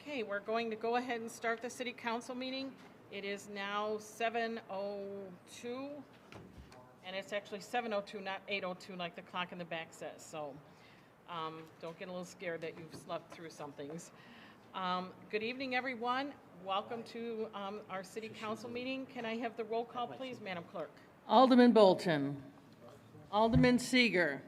Okay, we're going to go ahead and start the city council meeting. It is now 7:02, and it's actually 7:02, not 8:02 like the clock in the back says. So don't get a little scared that you've slept through some things. Good evening, everyone. Welcome to our city council meeting. Can I have the roll call, please, Madam Clerk? Alderman Bolton. Alderman Seeger.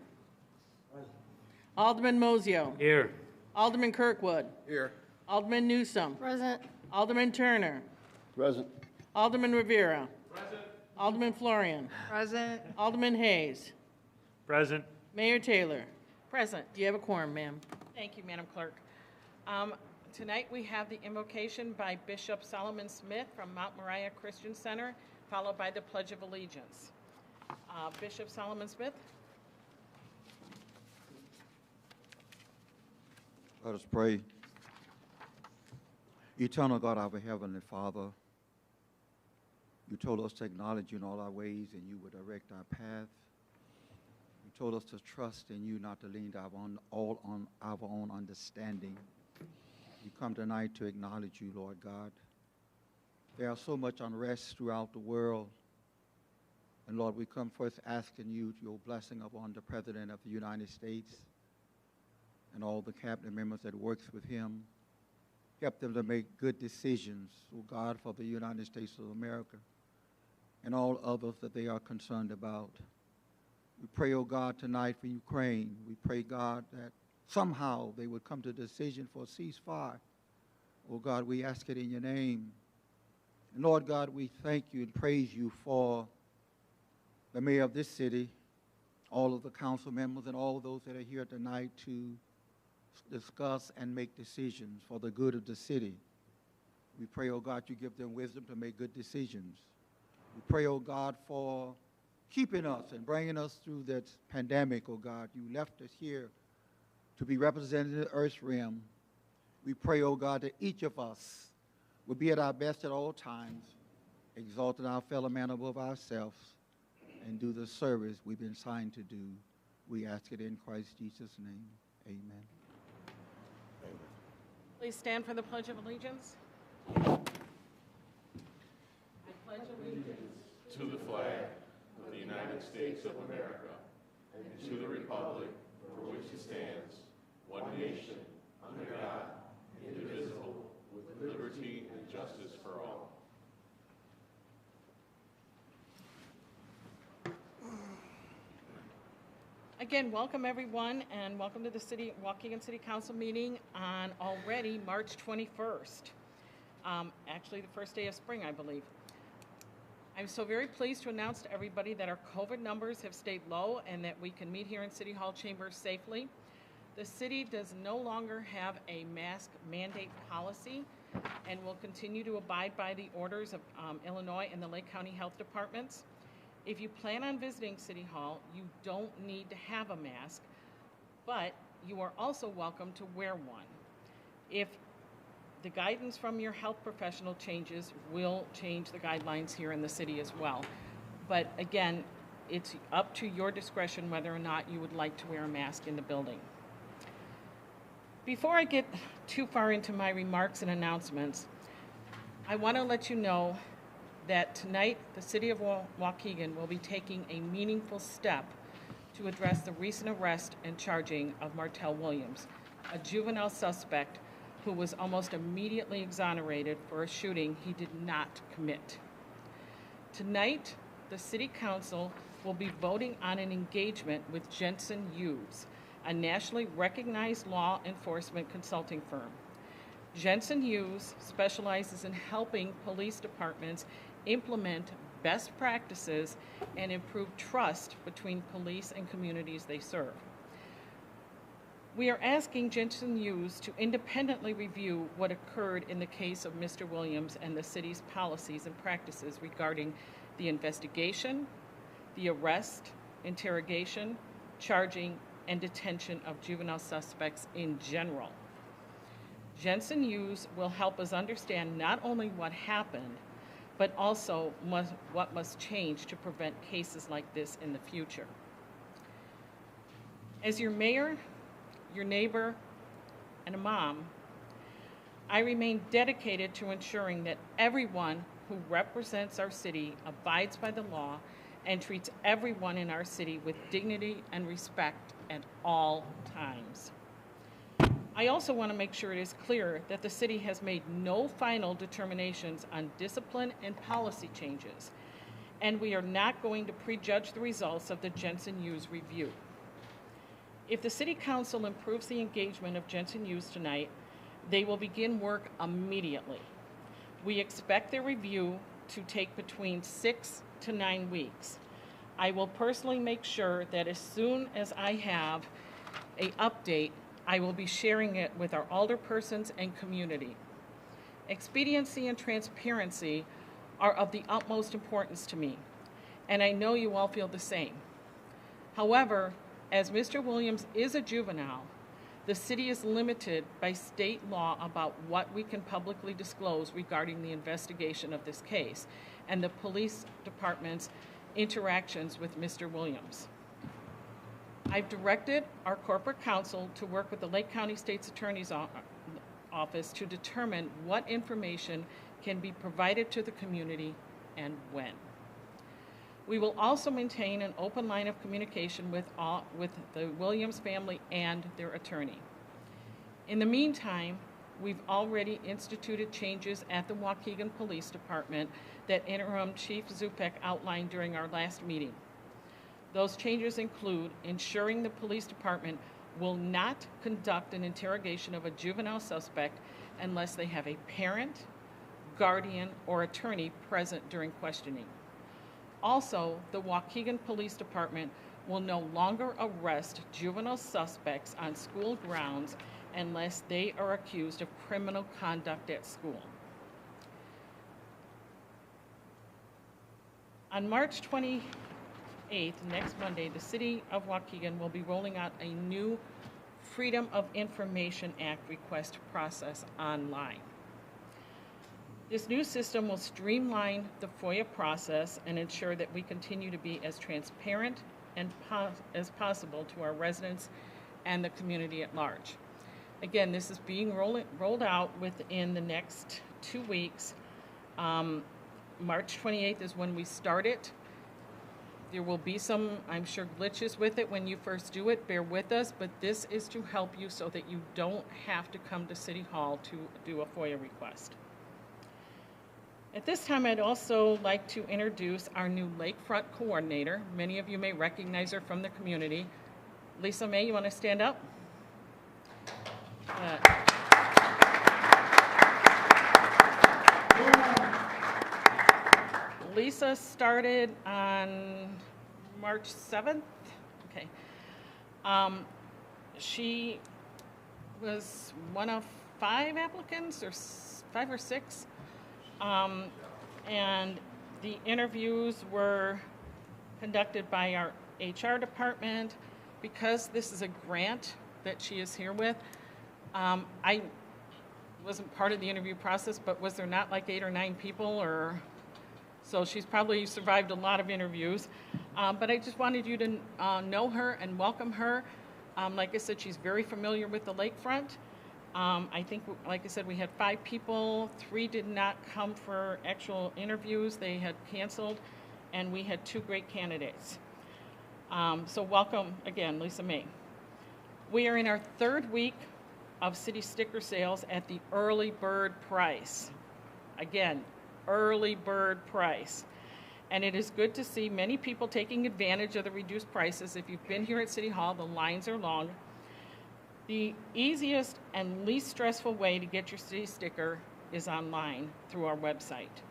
Alderman Mosio. Here. Alderman Kirkwood. Here. Alderman Newsome. Present. Alderman Turner. Present. Alderman Rivera. Present. Alderman Florian. Present. Alderman Hayes. Present. Mayor Taylor. Present. Do you have a quorum, ma'am? Thank you, Madam Clerk. Tonight we have the invocation by Bishop Solomon Smith from Mount Moriah Christian Center, followed by the Pledge of Allegiance. Bishop Solomon Smith. Let us pray. Eternal God, our Heavenly Father, you told us to acknowledge you in all our ways and you would direct our path. You told us to trust in you, not to lean on our own understanding. We come tonight to acknowledge you, Lord God. There is so much unrest throughout the world. And Lord, we come first asking you your blessing upon the President of the United States and all the cabinet members that works with him. Help them to make good decisions, oh God, for the United States of America and all others that they are concerned about. We pray, oh God, tonight for Ukraine. We pray, God, that somehow they would come to a decision for a ceasefire. Oh God, we ask it in your name. And Lord God, we thank you and praise you for the mayor of this city, all of the council members, and all those that are here tonight to discuss and make decisions for the good of the city. We pray, oh God, you give them wisdom to make good decisions. We pray, oh God, for keeping us and bringing us through this pandemic, oh God. You left us here to be represented in the earth's realm. We pray, oh God, that each of us will be at our best at all times, exalting our fellow man above ourselves, and do the service we've been signed to do. We ask it in Christ Jesus' name. Amen. Please stand for the Pledge of Allegiance. I pledge allegiance to the flag of the United States of America and to the republic for which it stands, one nation, under God, indivisible, with liberty and justice for all. Again, welcome everyone, and welcome to the Waukegan City Council meeting on already March 21st. Actually, the first day of spring, I believe. I'm so very pleased to announce to everybody that our COVID numbers have stayed low and that we can meet here in City Hall chambers safely. The city does no longer have a mask mandate policy and will continue to abide by the orders of Illinois and the Lake County Health Departments. If you plan on visiting City Hall, you don't need to have a mask, but you are also welcome to wear one. If the guidance from your health professional changes, will change the guidelines here in the city as well. But again, it's up to your discretion whether or not you would like to wear a mask in the building. Before I get too far into my remarks and announcements, I want to let you know that tonight the City of Waukegan will be taking a meaningful step to address the recent arrest and charging of Martell Williams, a juvenile suspect who was almost immediately exonerated for a shooting he did not commit. Tonight, the City Council will be voting on an engagement with Jensen Hughes, a nationally recognized law enforcement consulting firm. Jensen Hughes specializes in helping police departments implement best practices and improve trust between police and communities they serve. We are asking Jensen Hughes to independently review what occurred in the case of Mr. Williams and the city's policies and practices regarding the investigation, the arrest, interrogation, charging, and detention of juvenile suspects in general. Jensen Hughes will help us understand not only what happened, but also what must change to prevent cases like this in the future. As your mayor, your neighbor, and a mom, I remain dedicated to ensuring that everyone who represents our city abides by the law and treats everyone in our city with dignity and respect at all times. I also want to make sure it is clear that the city has made no final determinations on discipline and policy changes, and we are not going to prejudge the results of the Jensen Hughes review. If the City Council improves the engagement of Jensen Hughes tonight, they will begin work immediately. We expect their review to take between 6 to 9 weeks. I will personally make sure that as soon as I have an update, I will be sharing it with our alderpersons and community. Expediency and transparency are of the utmost importance to me, and I know you all feel the same. However, as Mr. Williams is a juvenile, the city is limited by state law about what we can publicly disclose regarding the investigation of this case and the police department's interactions with Mr. Williams. I've directed our corporate counsel to work with the Lake County State's Attorney's Office to determine what information can be provided to the community and when. We will also maintain an open line of communication with the Williams family and their attorney. In the meantime, we've already instituted changes at the Waukegan Police Department that Interim Chief Zupek outlined during our last meeting. Those changes include ensuring the police department will not conduct an interrogation of a juvenile suspect unless they have a parent, guardian, or attorney present during questioning. Also, the Waukegan Police Department will no longer arrest juvenile suspects on school grounds unless they are accused of criminal conduct at school. On March 28th, next Monday, the City of Waukegan will be rolling out a new Freedom of Information Act request process online. This new system will streamline the FOIA process and ensure that we continue to be as transparent and as possible to our residents and the community at large. Again, this is being rolled out within the next 2 weeks. March 28th is when we start it. There will be some, I'm sure, glitches with it when you first do it. Bear with us, but this is to help you so that you don't have to come to City Hall to do a FOIA request. At this time, I'd also like to introduce our new Lakefront Coordinator. Many of you may recognize her from the community. Lisa May, you want to stand up? Lisa started on March 7th. Okay. She was one of 5 applicants, or 5 or 6. And the interviews were conducted by our HR department. Because this is a grant that she is here with, I wasn't part of the interview process, but was there not like 8 or 9 people? Or so she's probably survived a lot of interviews. But I just wanted you to know her and welcome her. Like I said, she's very familiar with the lakefront. I think, like I said, we had 5 people. 3 did not come for actual interviews. They had canceled, and we had 2 great candidates. So welcome again, Lisa May. We are in our 3rd week of city sticker sales at the early bird price. Again, early bird price. And it is good to see many people taking advantage of the reduced prices. If you've been here at City Hall, the lines are long. The easiest and least stressful way to get your city sticker is online through our website.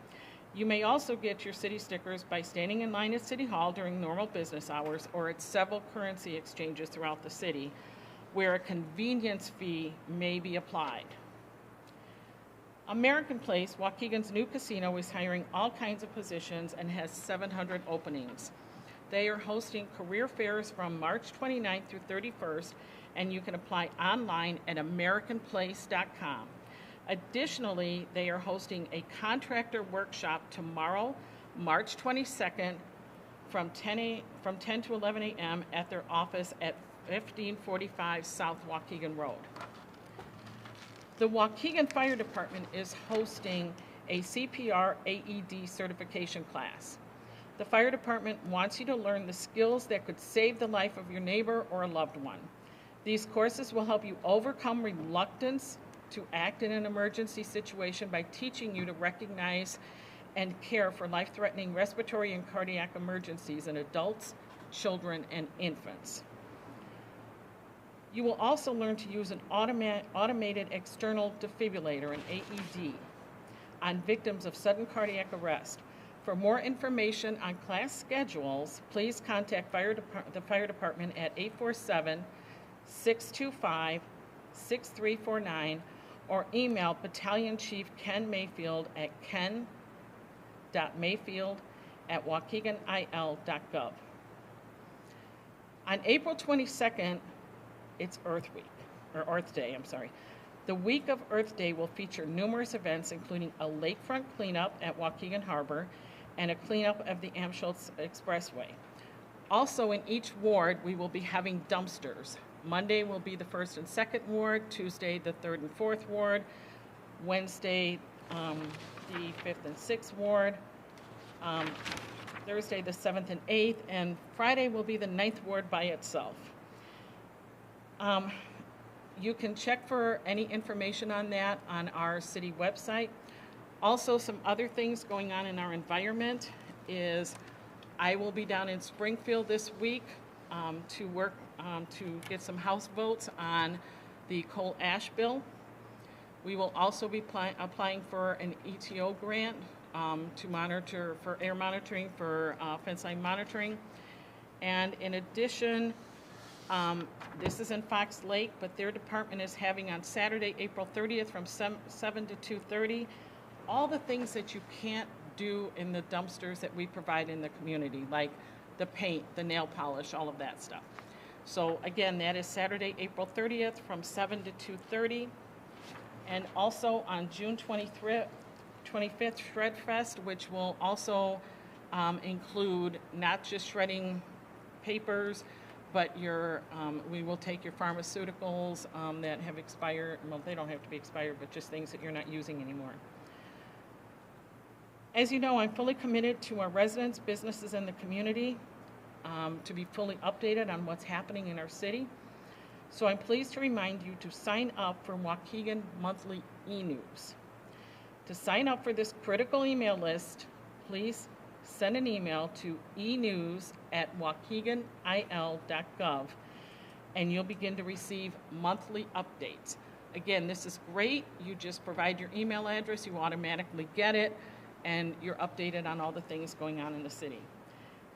You may also get your city stickers by standing in line at City Hall during normal business hours or at several currency exchanges throughout the city, where a convenience fee may be applied. American Place, Waukegan's new casino, is hiring all kinds of positions and has 700 openings. They are hosting career fairs from March 29th through 31st, and you can apply online at americanplace.com. Additionally, they are hosting a contractor workshop tomorrow, March 22nd, from 10 to 11 a.m. at their office at 1545 South Waukegan Road. The Waukegan Fire Department is hosting a CPR AED certification class. The fire department wants you to learn the skills that could save the life of your neighbor or a loved one. These courses will help you overcome reluctance to act in an emergency situation by teaching you to recognize and care for life-threatening respiratory and cardiac emergencies in adults, children, and infants. You will also learn to use an automated external defibrillator, an AED, on victims of sudden cardiac arrest. For more information on class schedules, please contact the fire department at 847-625-6349 or email Battalion Chief Ken Mayfield at ken.mayfield@waukeganil.gov. On April 22nd, it's Earth Day, I'm sorry. The week of Earth Day will feature numerous events, including a lakefront cleanup at Waukegan Harbor and a cleanup of the Amschutz Expressway. Also in each ward, we will be having dumpsters. Monday will be the 1st and 2nd ward, Tuesday the 3rd and 4th ward, Wednesday the 5th and 6th ward, Thursday the 7th and 8th, and Friday will be the 9th ward by itself. You can check for any information on that on our city website. Also, some other things going on in our environment is I will be down in Springfield this week to work to get some House votes on the coal ash bill. We will also be applying for an ETO grant to monitor for air monitoring for fence line monitoring. And in addition, this is in Fox Lake, but their department is having on Saturday, April 30th from 7 to 2:30, all the things that you can't do in the dumpsters that we provide in the community, like the paint, the nail polish, all of that stuff. So again, that is Saturday, April 30th from 7 to 2:30. And also on June 25th, Shred Fest, which will also include not just shredding papers, but we will take your pharmaceuticals that have expired. Well, they don't have to be expired, but just things that you're not using anymore. As you know, I'm fully committed to our residents, businesses, and the community to be fully updated on what's happening in our city. So I'm pleased to remind you to sign up for Waukegan Monthly e-News. To sign up for this critical email list, please send an email to enews@waukeganil.gov, and you'll begin to receive monthly updates. Again, this is great. You just provide your email address, you automatically get it, and you're updated on all the things going on in the city.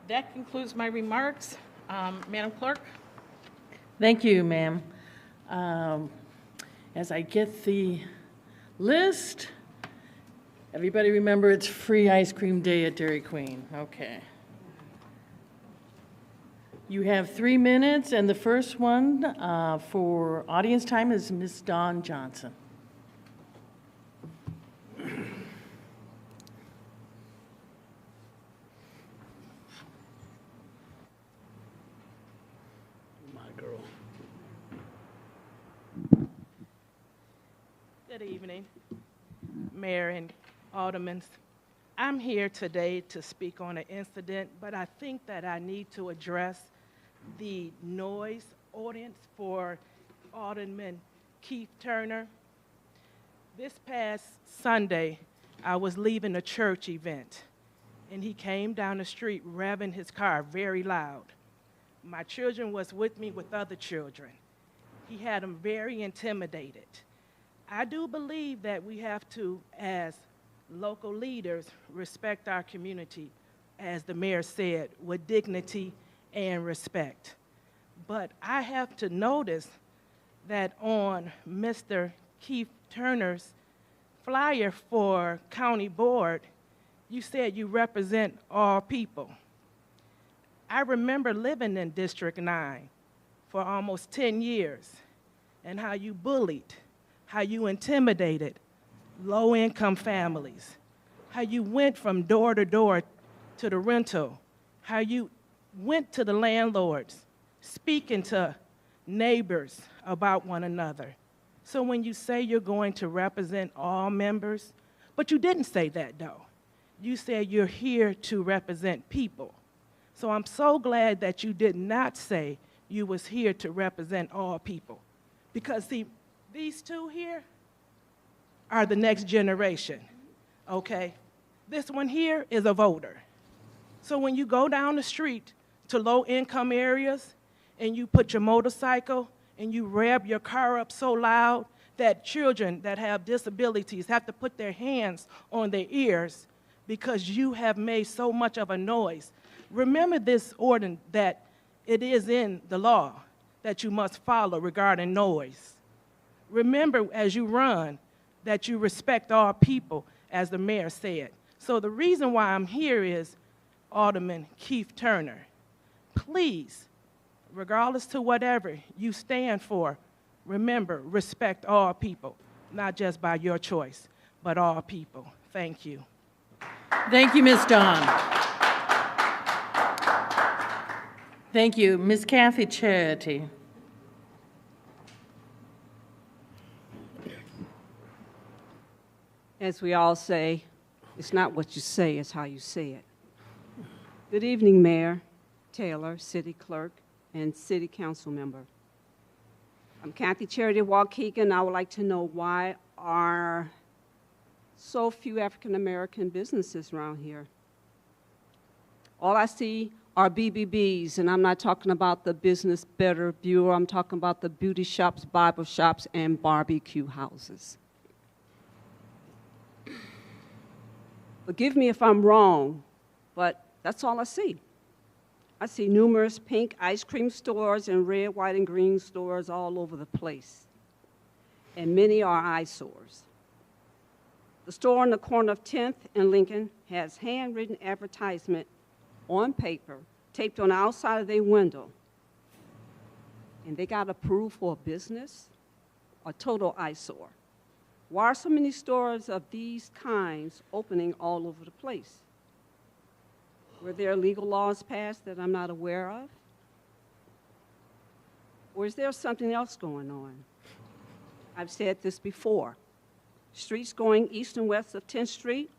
That concludes my remarks. Madam Clerk? Thank you, ma'am. As I get the list, everybody remember it's free ice cream day at Dairy Queen. Okay. You have 3 minutes, and the first one for audience time is Ms. Dawn Johnson. Good evening, Mayor and Aldermen. I'm here today to speak on an incident, but I think that I need to address the noise ordinance for Alderman Keith Turner. This past Sunday, I was leaving a church event, and he came down the street revving his car very loud. My children was with me with other children. He had them very intimidated. I do believe that we have to, as local leaders, respect our community, as the mayor said, with dignity and respect. But I have to notice that on Mr. Keith Turner's flyer for county board, you said you represent all people. I remember living in District 9 for almost 10 years, and how you bullied, how you intimidated low-income families, how you went from door to door to the rental, how you went to the landlords, speaking to neighbors about one another, So when you say you're going to represent all members, but you didn't say that though. You said you're here to represent people. So I'm so glad that you did not say you was here to represent all people. Because see, these two here are the next generation, okay? This one here is a voter. So when you go down the street to low-income areas and you put your motorcycle and you rev your car up so loud that children that have disabilities have to put their hands on their ears because you have made so much of a noise. Remember this ordinance that it is in the law that you must follow regarding noise. Remember as you run that you respect all people, as the mayor said. So the reason why I'm here is Alderman Keith Turner. Please, regardless to whatever you stand for, remember, respect all people, not just by your choice, but all people. Thank you. Thank you, Ms. Dawn. Thank you. Ms. Kathy Charity. As we all say, it's not what you say, it's how you say it. Good evening, Mayor Taylor, City Clerk, and City Council Member. I'm Kathy Charity of Waukegan. I would like to know why are so few African American businesses around here? All I see are BBBs, and I'm not talking about the Business Better Bureau. I'm talking about the beauty shops, Bible shops, and barbecue houses. Forgive me if I'm wrong, but that's all I see. I see numerous pink ice cream stores and red, white, and green stores all over the place, and many are eyesores. The store on the corner of 10th and Lincoln has handwritten advertisement on paper taped on the outside of their window, and they got approved for a business, a total eyesore. Why are so many stores of these kinds opening all over the place? Were there legal laws passed that I'm not aware of? Or is there something else going on? I've said this before. Streets going east and west of 10th Street,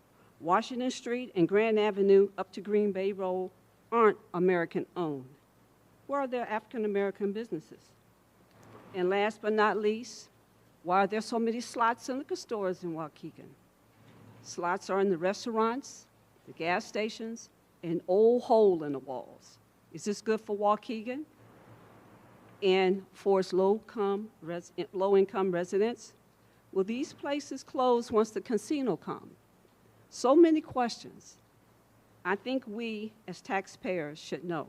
Washington Street, and Grand Avenue up to Green Bay Road aren't American-owned. Where are there African-American businesses? And last but not least, why are there so many slots and liquor stores in Waukegan? Slots are in the restaurants, the gas stations, an old hole in the walls. Is this good for Waukegan and for its low-income residents? Will these places close once the casino comes? So many questions. I think we, as taxpayers, should know.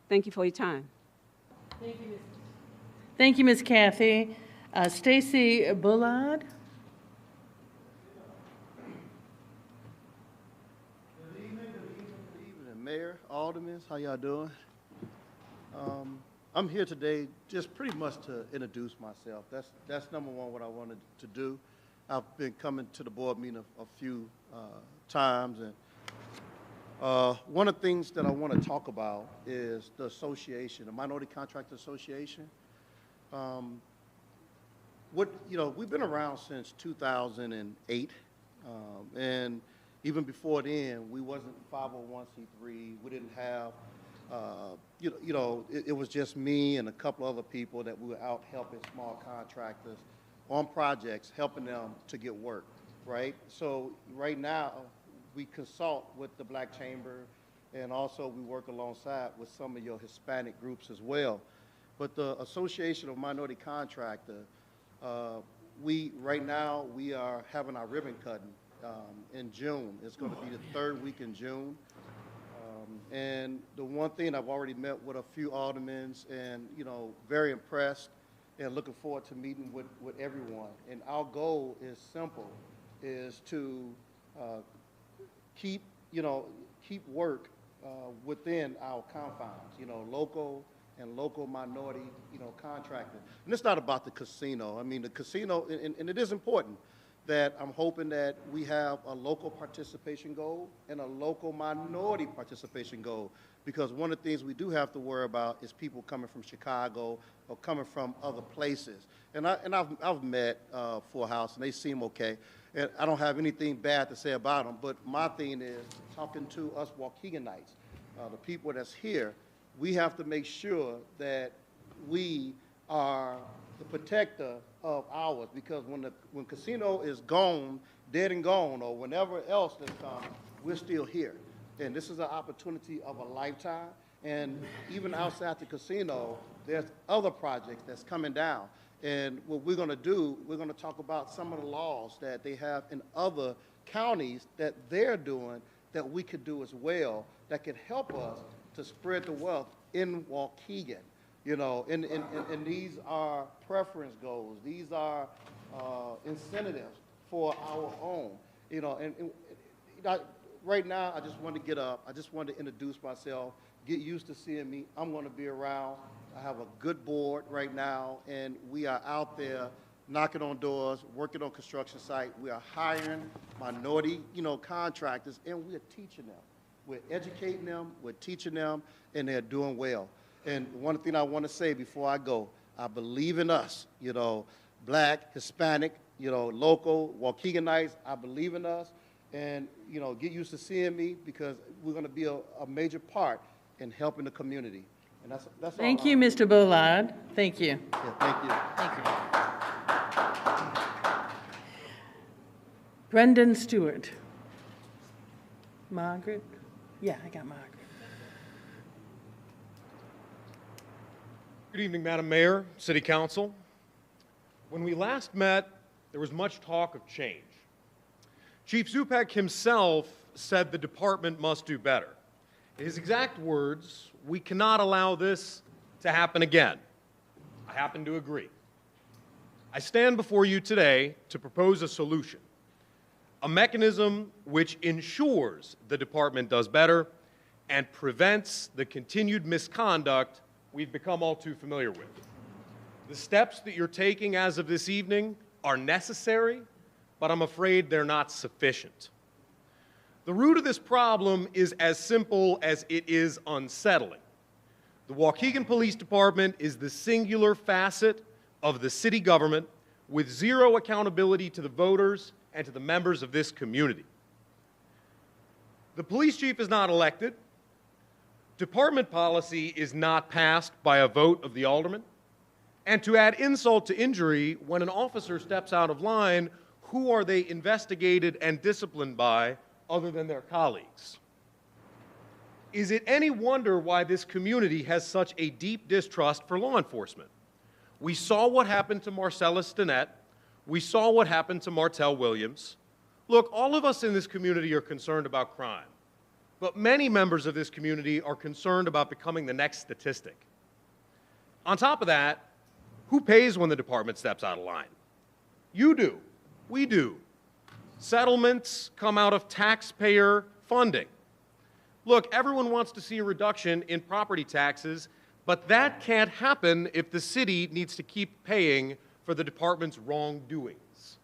Thank you for your time. Thank you, Ms. Kathy. Stacy Bullard. Good evening, Mayor, Aldermen, how y'all doing? I'm here today just pretty much to introduce myself. That's number one what I wanted to do. I've been coming to the board meeting a few times, and one of the things that I want to talk about is the association, the Minority Contractor Association. We've been around since 2008, and even before then, we wasn't 501c3. We didn't have, it was just me and a couple other people that we were out helping small contractors on projects, helping them to get work, right? So right now, we consult with the Black Chamber, and also we work alongside with some of your Hispanic groups as well. But the Association of Minority Contractor, right now we are having our ribbon cutting in June. It's going to be the third week in June. And the one thing, I've already met with a few aldermen and, very impressed and looking forward to meeting with everyone. And our goal is simple, is to keep work within our confines, local and local minority, contractors. And it's not about the casino. I mean, the casino, and it is important, that I'm hoping that we have a local participation goal and a local minority participation goal. Because one of the things we do have to worry about is people coming from Chicago or coming from other places. And I've met Full House, and they seem okay. And I don't have anything bad to say about them, but my thing is talking to us Waukeganites, the people that's here, we have to make sure that we are the protector of ours, because when casino is gone, dead and gone, or whenever else that comes, we're still here. And this is an opportunity of a lifetime. And even outside the casino, there's other projects that's coming down. And what we're going to do, we're going to talk about some of the laws that they have in other counties that they're doing that we could do as well, that could help us to spread the wealth in Waukegan. You know, and these are preference goals. These are incentives for our own. You know, right now, I just want to get up. I just want to introduce myself, get used to seeing me. I'm going to be around. I have a good board right now, and we are out there knocking on doors, working on construction site. We are hiring minority, contractors, and we are teaching them. We're educating them, we're teaching them, and they're doing well. And one thing I want to say before I go, I believe in us, Black, Hispanic, local, Waukeganites, I believe in us. And, get used to seeing me, because we're going to be a major part in helping the community. And that's all. Thank you, Mr. Bolard. Thank you. Yeah, thank you. Thank you. Brendan Stewart. Margaret? Yeah, I got Margaret. Good evening, Madam Mayor, City Council. When we last met, there was much talk of change. Chief Zupek himself said the department must do better. In his exact words, we cannot allow this to happen again. I happen to agree. I stand before you today to propose a solution, a mechanism which ensures the department does better and prevents the continued misconduct we've become all too familiar with. The steps that you're taking as of this evening are necessary, but I'm afraid they're not sufficient. The root of this problem is as simple as it is unsettling. The Waukegan Police Department is the singular facet of the city government with zero accountability to the voters and to the members of this community. The police chief is not elected. Department policy is not passed by a vote of the alderman. And to add insult to injury, when an officer steps out of line, who are they investigated and disciplined by other than their colleagues? Is it any wonder why this community has such a deep distrust for law enforcement? We saw what happened to Marcellus Stinnett. We saw what happened to Martell Williams. Look, all of us in this community are concerned about crime, but many members of this community are concerned about becoming the next statistic. On top of that, who pays when the department steps out of line? You do. We do. Settlements come out of taxpayer funding. Look, everyone wants to see a reduction in property taxes, but that can't happen if the city needs to keep paying for the department's wrongdoings.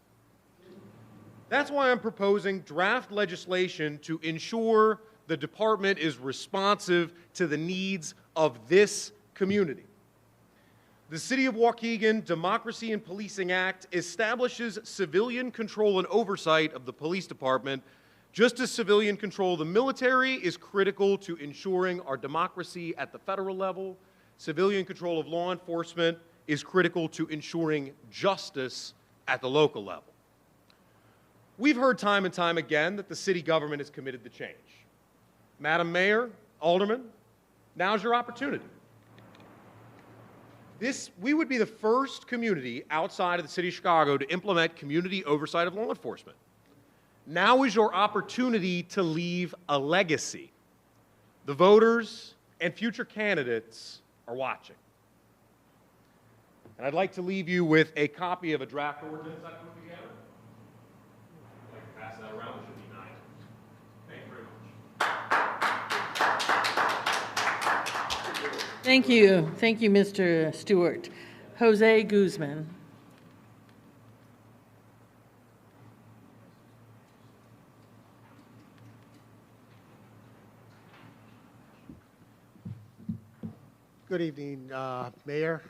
That's why I'm proposing draft legislation to ensure the department is responsive to the needs of this community. The City of Waukegan Democracy and Policing Act establishes civilian control and oversight of the police department, just as civilian control of the military is critical to ensuring our democracy at the federal level. Civilian control of law enforcement is critical to ensuring justice at the local level. We've heard time and time again that the city government is committed to change. Madam Mayor, Alderman, now's your opportunity. We would be the first community outside of the city of Chicago to implement community oversight of law enforcement. Now is your opportunity to leave a legacy. The voters and future candidates are watching. And I'd like to leave you with a copy of a draft ordinance I put together. I'd like to pass that around. It should be 9. Thank you very much. Thank you. Thank you, Mr. Stewart. Jose Guzman. Good evening, Mayor,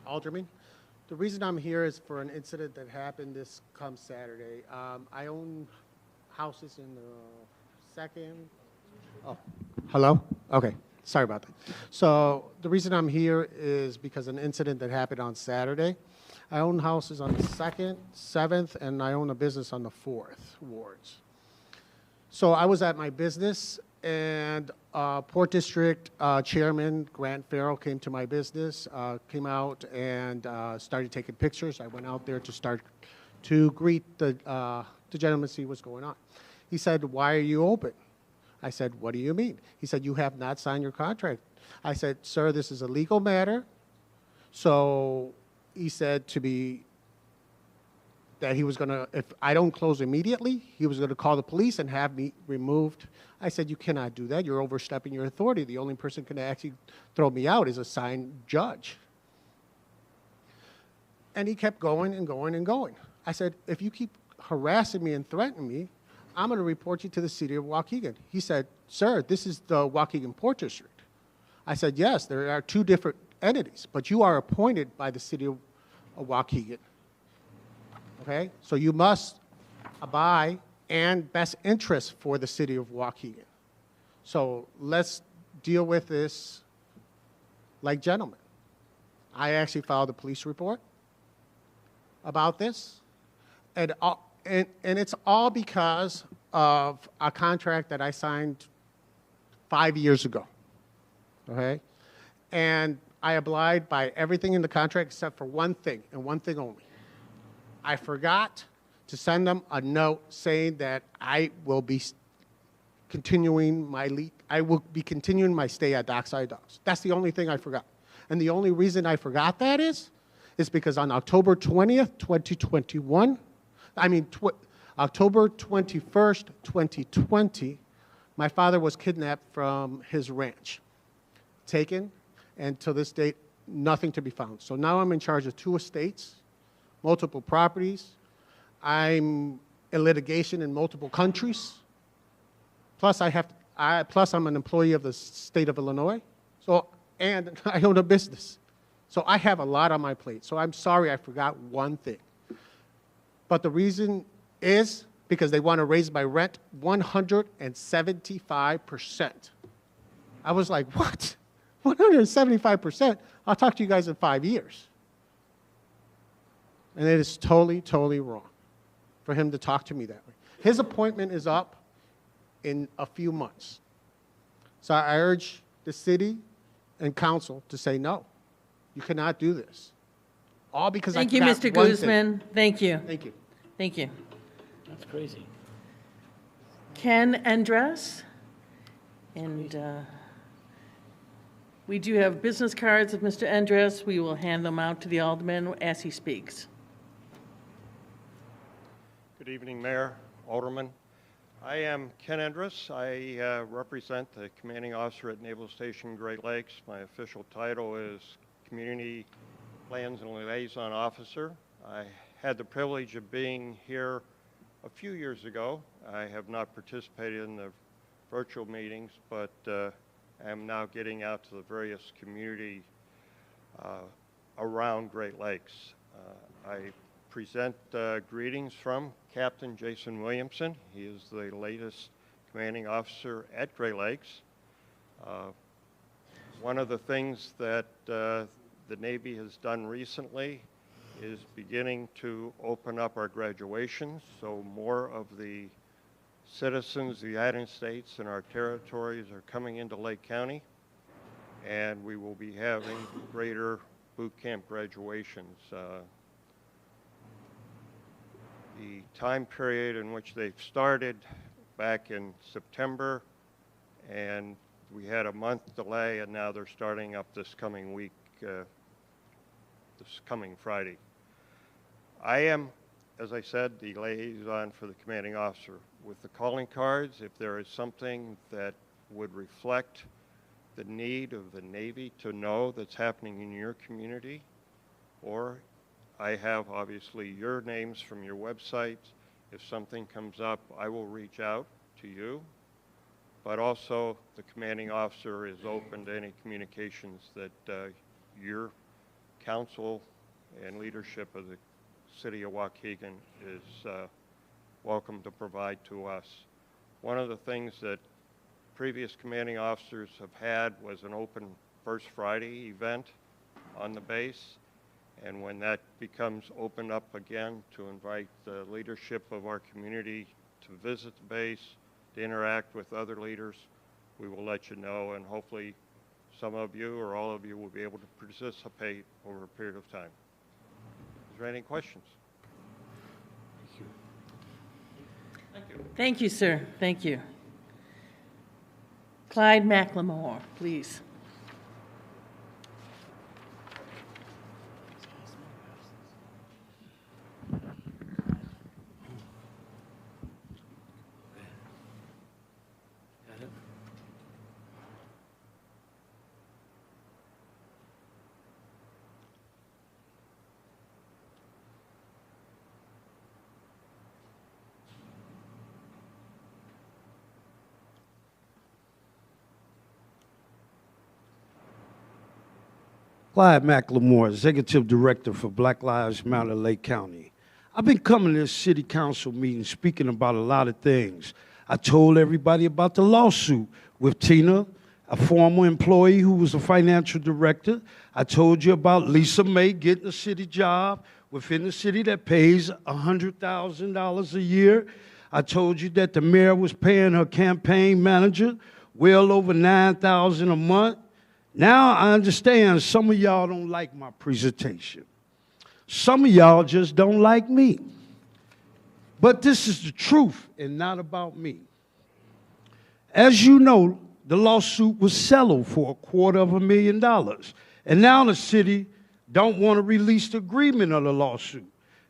Alderman. The reason I'm here is for an incident that happened this come Saturday. I own houses in the second. Oh, hello? Okay, sorry about that. So the reason I'm here is because an incident that happened on Saturday. I own houses on the 2nd, 7th, and I own a business on the 4th wards. So I was at my business, and Port District Chairman Grant Farrell came to my business, came out and started taking pictures. I went out there to greet the gentleman, see what's going on. He said, "Why are you open?" I said, "What do you mean?" He said, "You have not signed your contract." I said, "Sir, this is a legal matter." So he said to me that he was going to, if I don't close immediately, he was going to call the police and have me removed. I said, "You cannot do that. You're overstepping your authority. The only person who can actually throw me out is a signed judge." And he kept going and going and going. I said, "If you keep harassing me and threatening me, I'm going to report you to the city of Waukegan." He said, "Sir, this is the Waukegan Port District." I said, "Yes, there are two different entities, but you are appointed by the city of Waukegan. Okay? So you must abide and best interest for the city of Waukegan. So let's deal with this like gentlemen." I actually filed a police report about this, and it's all because of a contract that I signed 5 years ago. Okay? And I abide by everything in the contract except for one thing, and one thing only. I forgot to send them a note saying that I will be continuing my stay at Dockside Docks. That's the only thing I forgot. And the only reason I forgot that is because on October 20th, 2021, October 21st, 2020, my father was kidnapped from his ranch, taken, and to this date, nothing to be found. So now I'm in charge of 2 estates, multiple properties. I'm in litigation in multiple countries. Plus, I'm an employee of the state of Illinois. So, and I own a business. So I have a lot on my plate. So I'm sorry I forgot one thing. But the reason is because they want to raise my rent 175%. I was like, what? 175%? I'll talk to you guys in 5 years. And it is totally, totally wrong for him to talk to me that way. His appointment is up in a few months. So I urge the city and council to say no. You cannot do this. All because Thank you, I Mr. Guzman. Thank you. Thank you. Thank you. That's crazy. Ken Endres. And we do have business cards of Mr. Endres. We will hand them out to the alderman as he speaks. Good evening, Mayor, Alderman. I am Ken Endres. I represent the commanding officer at Naval Station Great Lakes. My official title is Community Plans and Liaison Officer. I had the privilege of being here a few years ago. I have not participated in the virtual meetings, but I am now getting out to the various community around Great Lakes. I present greetings from Captain Jason Williamson. He is the latest commanding officer at Great Lakes. One of the things that the Navy has done recently is beginning to open up our graduations, so more of the citizens of the United States and our territories are coming into Lake County, and we will be having greater boot camp graduations. The time period in which they've started back in September, and we had a month delay, and now they're starting up this coming week, this coming Friday. I am, as I said, the liaison for the commanding officer. With the calling cards, if there is something that would reflect the need of the Navy to know that's happening in your community, or I have obviously your names from your website. If something comes up, I will reach out to you. but also the commanding officer is open to any communications that your council and leadership of the city of Waukegan is welcome to provide to us. One of the things that previous commanding officers have had was an open First Friday event on the base, and when that becomes opened up again, to invite the leadership of our community to visit the base, to interact with other leaders, we will let you know, and hopefully some of you or all of you will be able to participate over a period of time. Is there any questions? Thank you. Thank you, sir. Thank you. Clyde McLemore, please. Clyde McLemore, Executive Director for Black Lives Matter Lake County. I've been coming to this city council meeting speaking about a lot of things. I told everybody about the lawsuit with Tina, a former employee who was a financial director. I told you about Lisa May getting a city job within the city that pays $100,000 a year. I told you that the mayor was paying her campaign manager well over $9,000 a month. Now I understand some of y'all don't like my presentation. Some of y'all just don't like me. But this is the truth and not about me. As you know, the lawsuit was settled for $250,000. And now the city don't want to release the agreement of the lawsuit.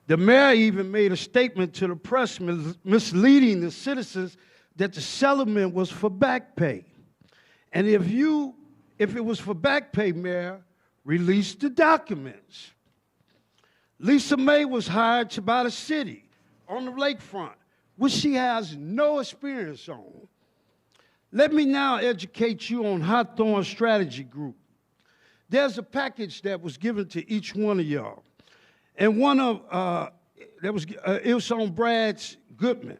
The mayor even made a statement to the press misleading the citizens that the settlement was for back pay. And if it was for back pay, Mayor, release the documents. Lisa May was hired by the city on the lakefront, which she has no experience on. Let me now educate you on Hawthorne Strategy Group. There's a package that was given to each one of y'all. And it was on Brad Goodman.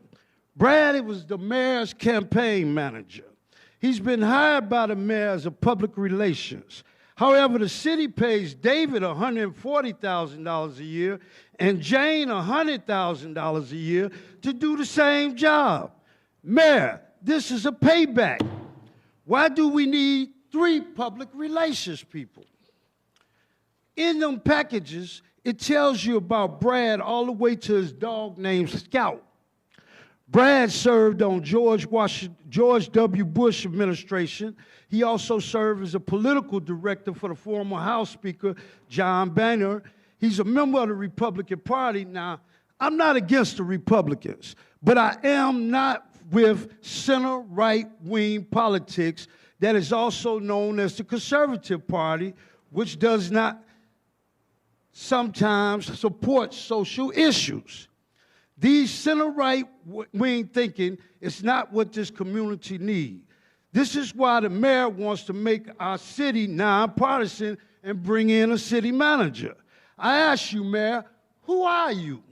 Brad, it was the mayor's campaign manager. He's been hired by the mayor as a public relations. However, the city pays David $140,000 a year and Jane $100,000 a year to do the same job. Mayor, this is a payback. Why do we need 3 public relations people? In them packages, it tells you about Brad all the way to his dog named Scout. Brad served on George W. Bush administration. He also served as a political director for the former House Speaker, John Boehner. He's a member of the Republican Party. Now, I'm not against the Republicans, but I am not with center-right-wing politics that is also known as the Conservative Party, which does not sometimes support social issues. These center-right wing thinking is not what this community needs. This is why the mayor wants to make our city nonpartisan and bring in a city manager. I ask you, Mayor, who are you?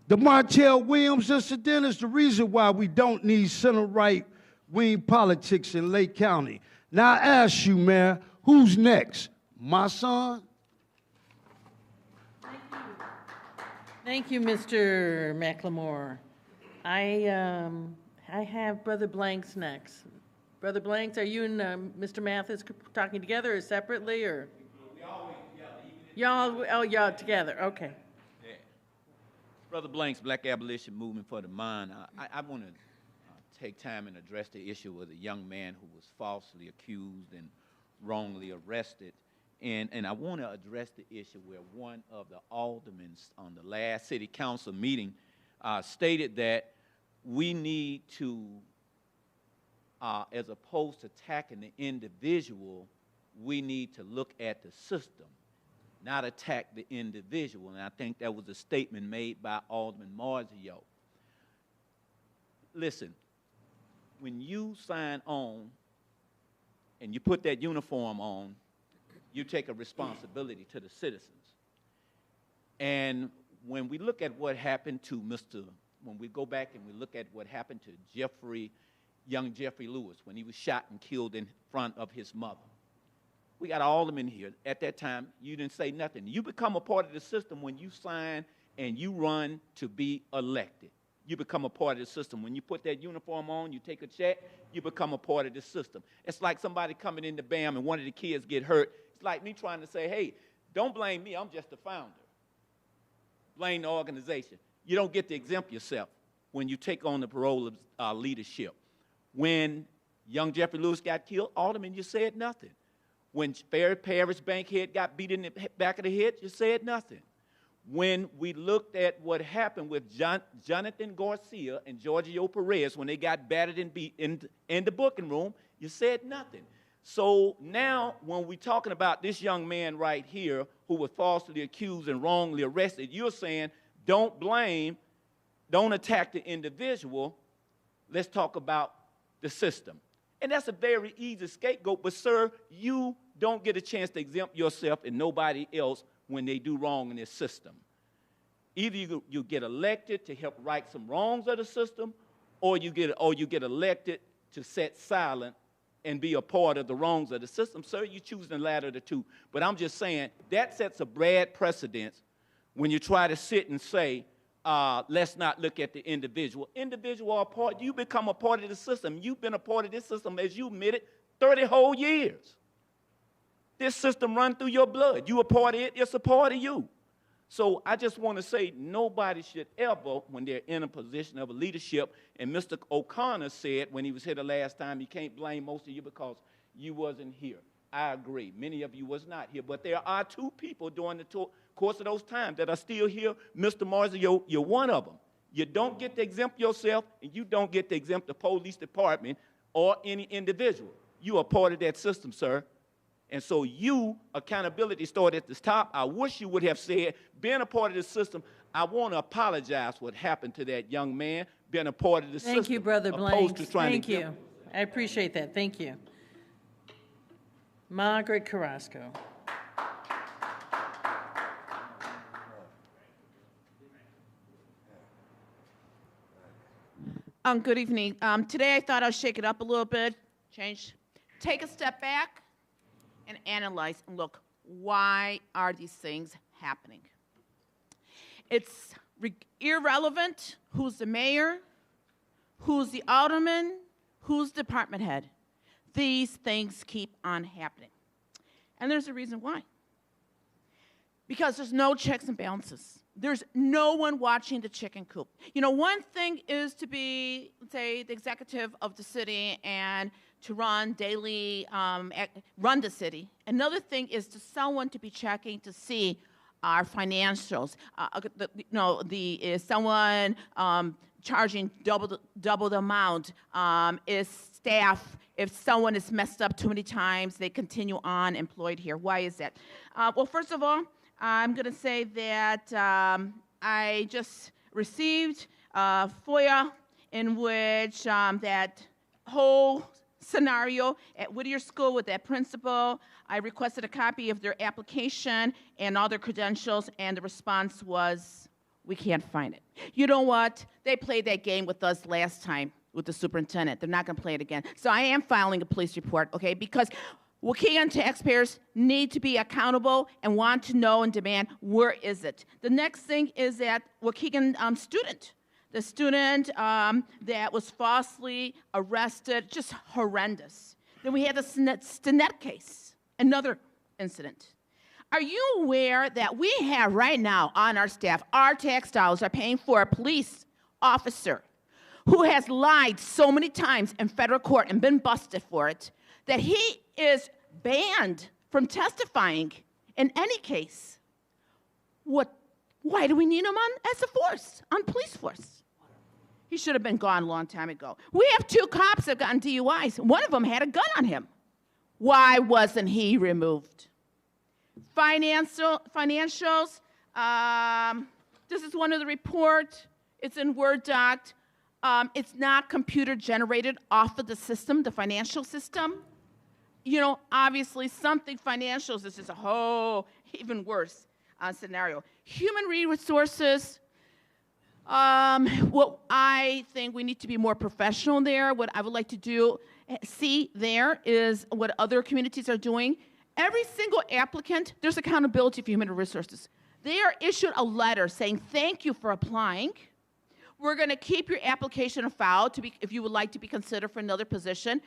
The Martell Williams incident is the reason why we don't need center-right wing politics in Lake County. Now I ask you, Mayor, who's next? My son? Thank you, Mr. McLemore. I have Brother Blanks next. Brother Blanks, are you and Mr. Mathis talking together or separately, or? We always together. Y'all together, okay. Yeah. Brother Blanks, Black Abolition Movement for the Mind. I want to take time and address the issue with a young man who was falsely accused and wrongly arrested. And I want to address the issue where one of the aldermen on the last city council meeting stated that we need to, as opposed to attacking the individual, we need to look at the system, not attack the individual. And I think that was a statement made by Alderman Marzio. Listen, when you sign on and you put that uniform on, you take a responsibility to the citizens. And when we look at what happened to when we go back and we look at what happened to young Jeffrey Lewis, when he was shot and killed in front of his mother, we got all of them in here. At that time, you didn't say nothing. You become a part of the system when you sign and you run to be elected. You become a part of the system. When you put that uniform on, you take a check, you become a part of the system. It's like somebody coming into BAM and one of the kids get hurt. It's like me trying to say, hey, don't blame me, I'm just the founder. Blame the organization. You don't get to exempt yourself when you take on the parole of leadership. When young Jeffrey Lewis got killed, Alderman, you said nothing. When Parish Bankhead got beat in the back of the head, you said nothing. When we looked at what happened with Jonathan Garcia and Giorgio Perez when they got battered and beat in the booking room, you said nothing. So now when we're talking about this young man right here who was falsely accused and wrongly arrested, you're saying don't blame, don't attack the individual, let's talk about the system. And that's a very easy scapegoat, but sir, you don't get a chance to exempt yourself and nobody else when they do wrong in this system. Either you get elected to help right some wrongs of the system, or you get elected to sit silent and be a part of the wrongs of the system. Sir, you choose the latter of the two. But I'm just saying, that sets a bad precedence when you try to sit and say, let's not look at the individual. Individual are part, you become a part of the system. You've been a part of this system, as you admitted, 30 whole years. This system runs through your blood. You a part of it, it's a part of you. So I just want to say nobody should ever, when they're in a position of leadership, and Mr. O'Connor said when he was here the last time, he can't blame most of you because you wasn't here. I agree. Many of you was not here. But there are two people during the course of those times that are still here. Mr. Marshall, you're one of them. You don't get to exempt yourself, and you don't get to exempt the police department or any individual. You are part of that system, sir. And so accountability started at the top. I wish you would have said, being a part of the system, I want to apologize what happened to that young man, being a part of the system. Thank you, Brother Blanks. Thank you. I appreciate that. Thank you. Margaret Carrasco. Good evening. Today I thought I'd shake it up a little bit, take a step back, and analyze and look, why are these things happening? It's irrelevant who's the mayor, who's the alderman, who's the department head. These things keep on happening. And there's a reason why. Because there's no checks and balances. There's no one watching the chicken coop. You know, one thing is to be, say, the executive of the city and to run daily, run the city. Another thing is to someone to be checking to see our financials. Is someone charging double the amount? Is staff, if someone is messed up too many times, they continue on employed here. Why is that? Well, first of all, I'm going to say that I just received FOIA in which that whole scenario at Whittier School with that principal. I requested a copy of their application and all their credentials, and the response was, we can't find it. You know what? They played that game with us last time with the superintendent. They're not going to play it again. So I am filing a police report, okay, because Waukegan taxpayers need to be accountable and want to know and demand, where is it? The next thing is that Waukegan student. The student that was falsely arrested, just horrendous. Then we had the Stinnett case, another incident. Are you aware that we have right now on our staff, our tax dollars are paying for a police officer who has lied so many times in federal court and been busted for it, that he is banned from testifying in any case? Why do we need him as a force, on police force? He should have been gone a long time ago. We have 2 cops that have gotten DUIs. One of them had a gun on him. Why wasn't he removed? Financials. This is one of the reports. It's in Word doc. It's not computer generated off of the system, the financial system. You know, obviously something financial is just a whole even worse scenario. Human resources, what I think we need to be more professional there. What I would like to see there is what other communities are doing. Every single applicant, there's accountability for human resources. They are issued a letter saying, thank you for applying. We're going to keep your application on file if you would like to be considered for another position.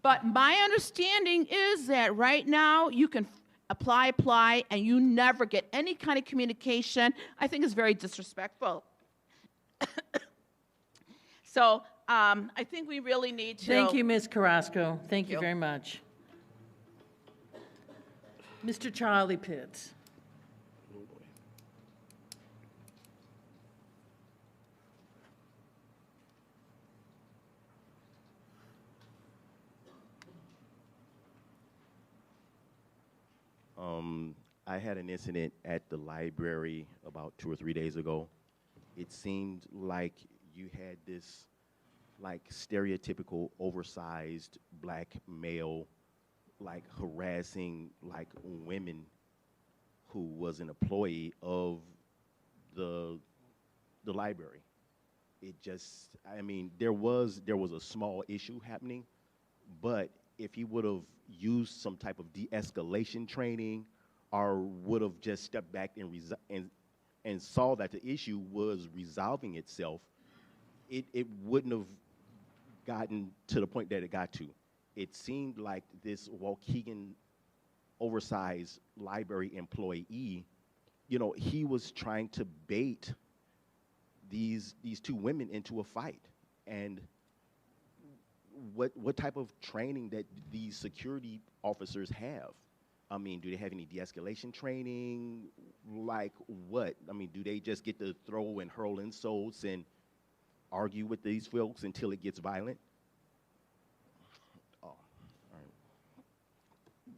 But my understanding is that right now you can apply, and you never get any kind of communication. I think it's very disrespectful. So I think we really need to... Thank you, Ms. Carrasco. Thank you very much. Mr. Charlie Pitts. I had an incident at the library about 2 or 3 days ago. It seemed like you had this like stereotypical oversized black male like harassing like women who was an employee of the library. It just, I mean, there was a small issue happening, but if he would have used some type of de-escalation training or would have just stepped back and saw that the issue was resolving itself, it wouldn't have gotten to the point that it got to. It seemed like this Waukegan oversized library employee, you know, he was trying to bait these two women into a fight. And what type of training that these security officers have? I mean, do they have any de-escalation training? Like what? I mean, do they just get to throw and hurl insults and argue with these folks until it gets violent? Oh, all right.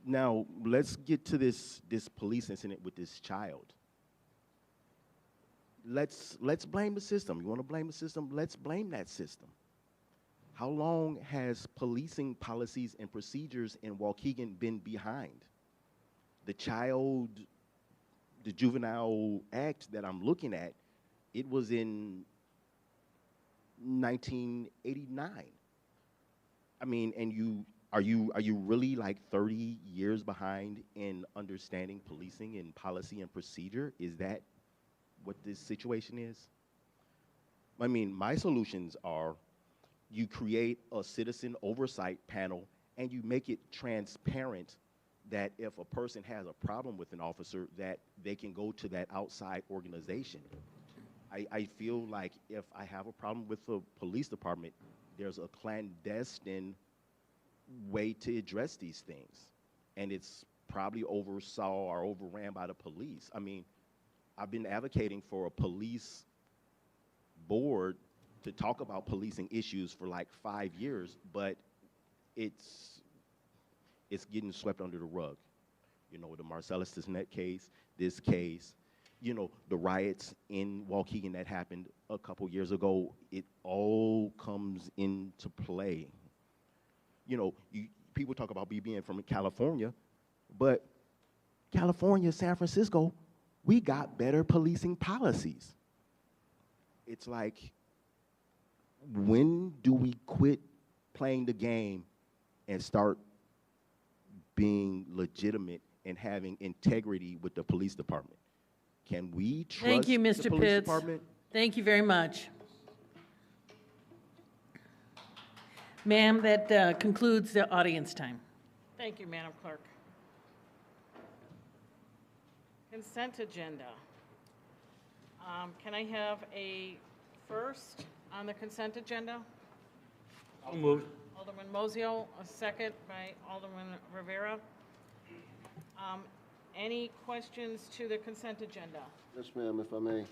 Now, let's get to this police incident with this child. Let's blame the system. You want to blame the system? Let's blame that system. How long has policing policies and procedures in Waukegan been behind? The juvenile act that I'm looking at, it was in 1989. I mean, and are you really like 30 years behind in understanding policing and policy and procedure? Is that what this situation is? I mean, my solutions are you create a citizen oversight panel and you make it transparent that if a person has a problem with an officer, that they can go to that outside organization. I feel like if I have a problem with the police department, there's a clandestine way to address these things. And it's probably oversaw or overran by the police. I mean, I've been advocating for a police board to talk about policing issues for like 5 years, but it's getting swept under the rug. You know, the Marcellus Tisnet case, this case, you know, the riots in Waukegan that happened a couple years ago, it all comes into play. You know, people talk about me being from California, but California, San Francisco, we got better policing policies. It's like, when do we quit playing the game and start being legitimate and having integrity with the police department? Can we trust Thank you, Mr. the police Pitts. department? Thank you very much. Ma'am, that concludes the audience time. Thank you, Madam Clerk. Consent agenda. Can I have a first on the consent agenda? I'll move. Alderman Mozio, a second by Alderman Rivera. Any questions to the consent agenda? Yes, ma'am, if I may.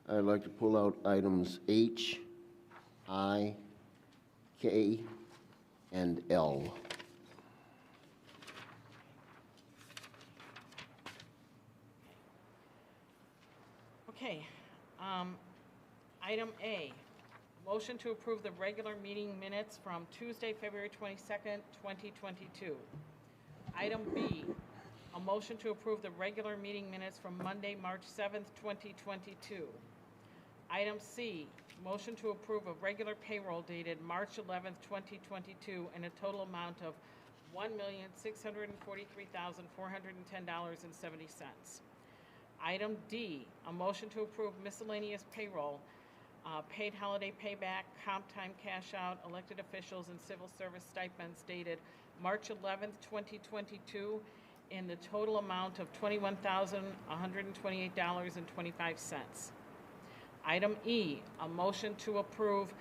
I'd like to pull out items H, I, K, and L. Okay. Item A, Motion to approve the regular meeting minutes from Tuesday, February 22nd, 2022. Item B, a motion to approve the regular meeting minutes from Monday, March 7th, 2022. Item C, motion to approve a regular payroll dated March 11th, 2022 in a total amount of $1,643,410.70. Item D, a motion to approve miscellaneous payroll, paid holiday payback, comp time cash out, elected officials, and civil service stipends dated March 11th, 2022 in the total amount of $21,128.25. Item E, a motion to approve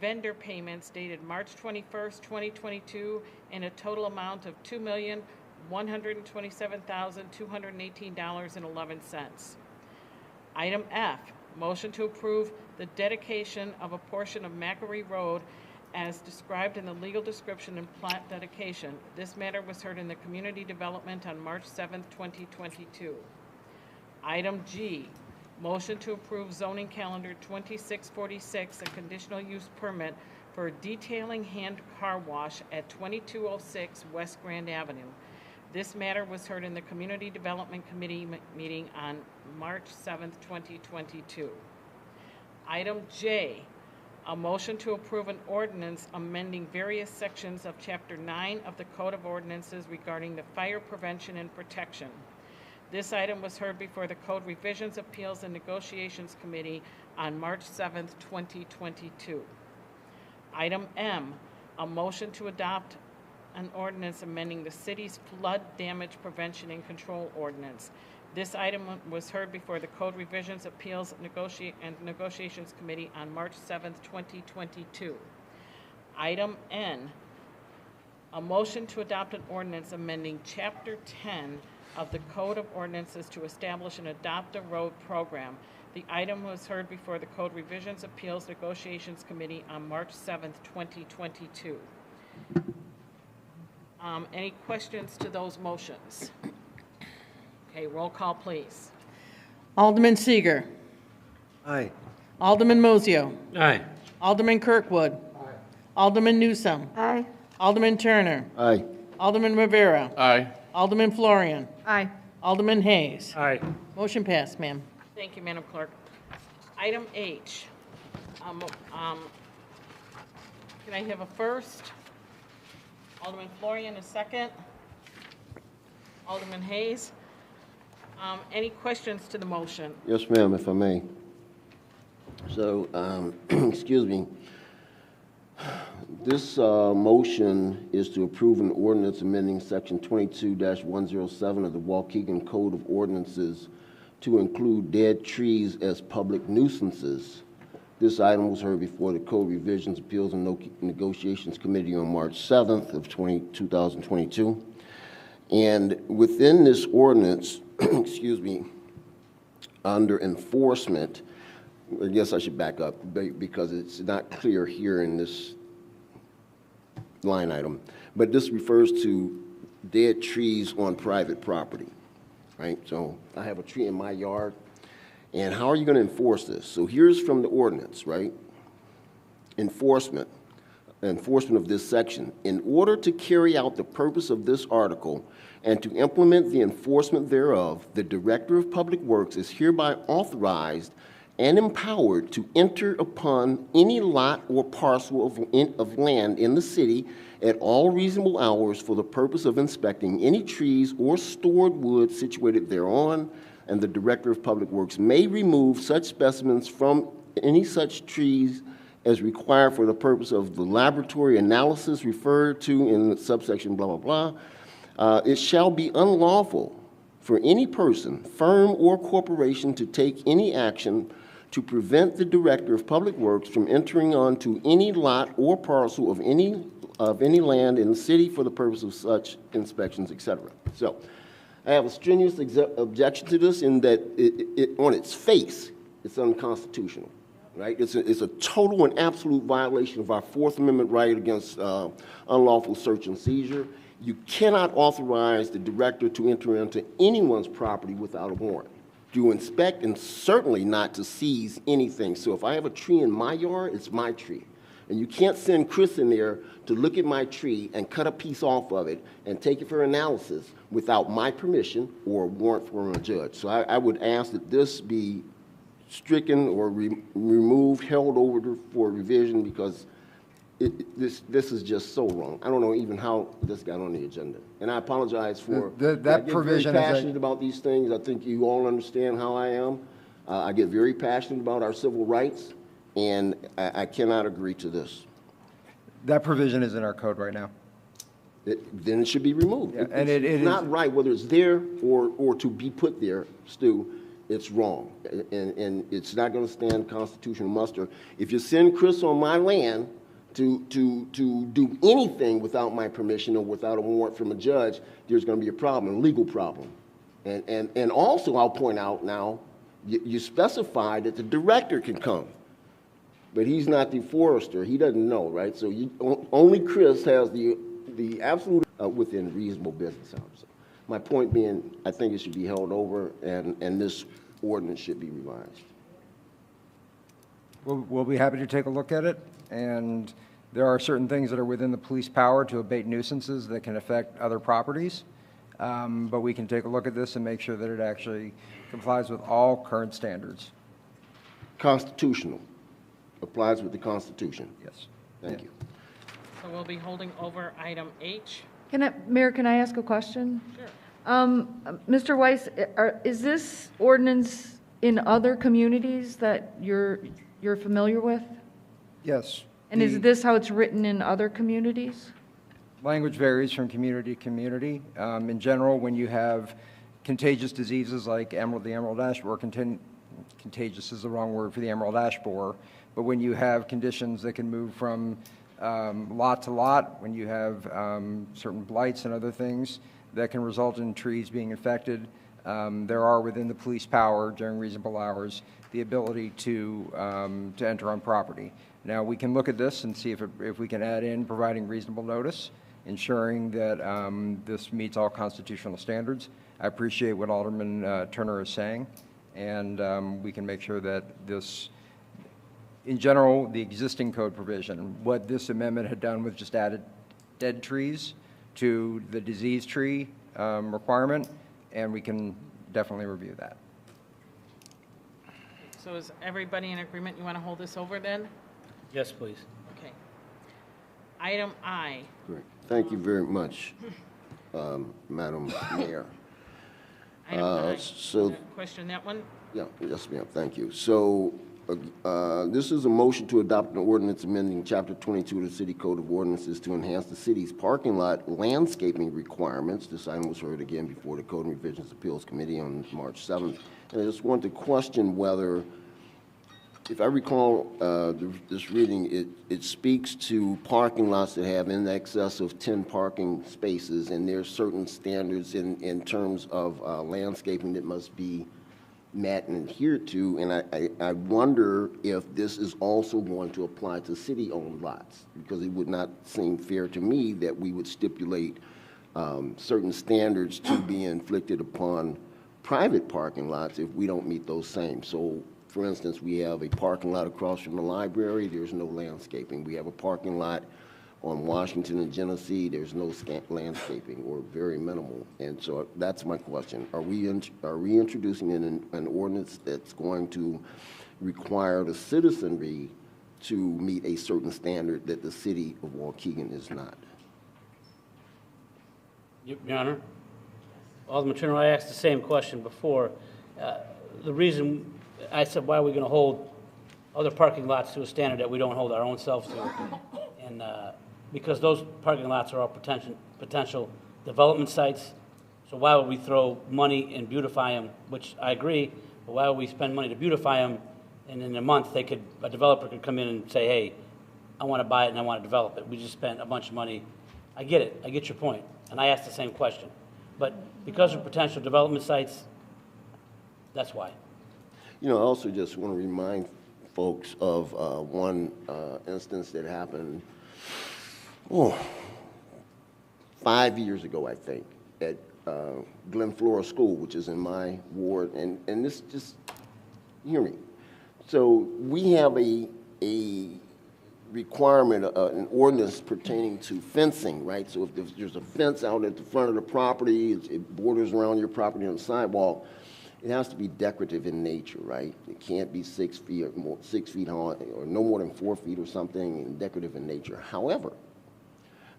vendor payments dated March 21st, 2022 in a total amount of $2,127,218.11. Item F, motion to approve the dedication of a portion of Macquarie Road as described in the legal description and plat dedication. This matter was heard in the Community Development on March 7th, 2022. Item G, motion to approve zoning calendar 2646, a conditional use permit for a detailing hand car wash at 2206 West Grand Avenue. This matter was heard in the Community Development Committee meeting on March 7th, 2022. Item J, a motion to approve an ordinance amending various sections of Chapter 9 of the Code of Ordinances regarding the fire prevention and protection. This item was heard before the Code Revisions, Appeals, and Negotiations Committee on March 7th, 2022. Item M, a motion to adopt an ordinance amending the city's flood damage prevention and control ordinance. This item was heard before the Code Revisions, Appeals, and Negotiations Committee on March 7th, 2022. Item N, a motion to adopt an ordinance amending Chapter 10 of the Code of Ordinances to establish an Adopt a Road program. The item was heard before the Code Revisions, Appeals, Negotiations Committee on March 7th, 2022. Any questions to those motions? Okay, roll call, please. Alderman Seeger. Aye. Alderman Mozio. Aye. Alderman Kirkwood. Aye. Alderman Newsome. Aye. Alderman Turner. Aye. Alderman Rivera. Aye. Alderman Florian. Aye. Alderman Hayes. Aye. Motion passed, ma'am. Thank you, Madam Clerk. Item H. Can I have a first? Alderman Florian, a second. Alderman Hayes. Any questions to the motion? Yes, ma'am, if I may. So, excuse me. This motion is to approve an ordinance amending Section 22-107 of the Waukegan Code of Ordinances to include dead trees as public nuisances. This item was heard before the Code Revisions, Appeals, and Negotiations Committee on March 7th of 2022. And within this ordinance, excuse me, under enforcement, I guess I should back up because it's not clear here in this line item, but this refers to dead trees on private property, right? So I have a tree in my yard, and how are you going to enforce this? So here's from the ordinance, right? Enforcement of this section. In order to carry out the purpose of this article and to implement the enforcement thereof, the Director of Public Works is hereby authorized and empowered to enter upon any lot or parcel of land in the city at all reasonable hours for the purpose of inspecting any trees or stored wood situated thereon, and the Director of Public Works may remove such specimens from any such trees as required for the purpose of the laboratory analysis referred to in subsection blah, blah, blah. It shall be unlawful for any person, firm, or corporation to take any action to prevent the Director of Public Works from entering onto any lot or parcel of any land in the city for the purpose of such inspections, etc. So I have a strenuous objection to this in that it on its face, it's unconstitutional, right? It's a total and absolute violation of our Fourth Amendment right against unlawful search and seizure. You cannot authorize the director to enter into anyone's property without a warrant. to inspect and certainly not to seize anything. So if I have a tree in my yard, it's my tree. And you can't send Chris in there to look at my tree and cut a piece off of it and take it for analysis without my permission or a warrant from a judge. So I would ask that this be stricken or removed, held over for revision, because this is just so wrong. I don't know even how this got on the agenda. And I apologize for that provision. I get very passionate about these things. I think you all understand how I am. I get very passionate about our civil rights, and I cannot agree to this. That provision is in our code right now. Then it should be removed. Yeah, It's not right, whether it's there or to be put there, Stu. It's wrong, and it's not going to stand constitutional muster. If you send Chris on my land to do anything without my permission or without a warrant from a judge, there's going to be a problem, a legal problem. And also, I'll point out now, you specify that the director can come, but he's not the forester. He doesn't know, right? So only Chris has the absolute within reasonable business hours. My point being, I think it should be held over, and this ordinance should be revised. We'll be happy to take a look at it, and there are certain things that are within the police power to abate nuisances that can affect other properties, but we can take a look at this and make sure that it actually complies with all current standards. Constitutional. Applies with the Constitution. Yes. Thank you. So we'll be holding over item H. Mayor, can I ask a question? Sure. Mr. Weiss, is this ordinance in other communities that you're familiar with? Yes. And is this how it's written in other communities? Language varies from community to community. In general, when you have contagious diseases like the emerald ash borer, contagious is the wrong word for the emerald ash borer, but when you have conditions that can move from lot to lot, when you have certain blights and other things that can result in trees being infected, there are within the police power during reasonable hours the ability to enter on property. Now, we can look at this and see if we can add in providing reasonable notice, ensuring that this meets all constitutional standards. I appreciate what Alderman Turner is saying, and we can make sure that this, in general, the existing code provision, what this amendment had done was just added dead trees to the disease tree requirement, and we can definitely review that. So is everybody in agreement? You want to hold this over then? Yes, please. Okay. Item I. Great. Thank you very much, Madam Mayor. Item I. So, Question that one? yeah, yes, ma'am. Thank you. So, this is a motion to adopt an ordinance amending Chapter 22 of the City Code of Ordinances to enhance the city's parking lot landscaping requirements. This item was heard again before the Code and Revisions Appeals Committee on March 7th. And I just wanted to question whether, if I recall this reading, it speaks to parking lots that have in excess of 10 parking spaces, and there's certain standards in terms of landscaping that must be met and adhered to, and I wonder if this is also going to apply to city-owned lots, because it would not seem fair to me that we would stipulate certain standards to be inflicted upon private parking lots if we don't meet those same. So, for instance, we have a parking lot across from the library, there's no landscaping. We have a parking lot on Washington and Genesee, there's no landscaping or very minimal. And so that's my question. Are we introducing an ordinance that's going to require the citizenry to meet a certain standard that the city of Waukegan is not? Your Honor, Alderman Turner, I asked the same question before. The reason I said, why are we going to hold other parking lots to a standard that we don't hold our own selves to? And because those parking lots are all potential development sites. So why would we throw money and beautify them, which I agree, but why would we spend money to beautify them, and in a month a developer could come in and say, hey, I want to buy it and I want to develop it. We just spent a bunch of money. I get it. I get your point. And I asked the same question. But because of potential development sites, that's why. You know, I also just want to remind folks of one instance that happened 5 years ago, I think, at Glen Flora School, which is in my ward, and this just, hear me. So we have a requirement, an ordinance pertaining to fencing, right? So if there's a fence out at the front of the property, it borders around your property on the sidewalk, it has to be decorative in nature, right? It can't be 6 feet or more, 6 feet high, or no more than 4 feet or something, and decorative in nature. However,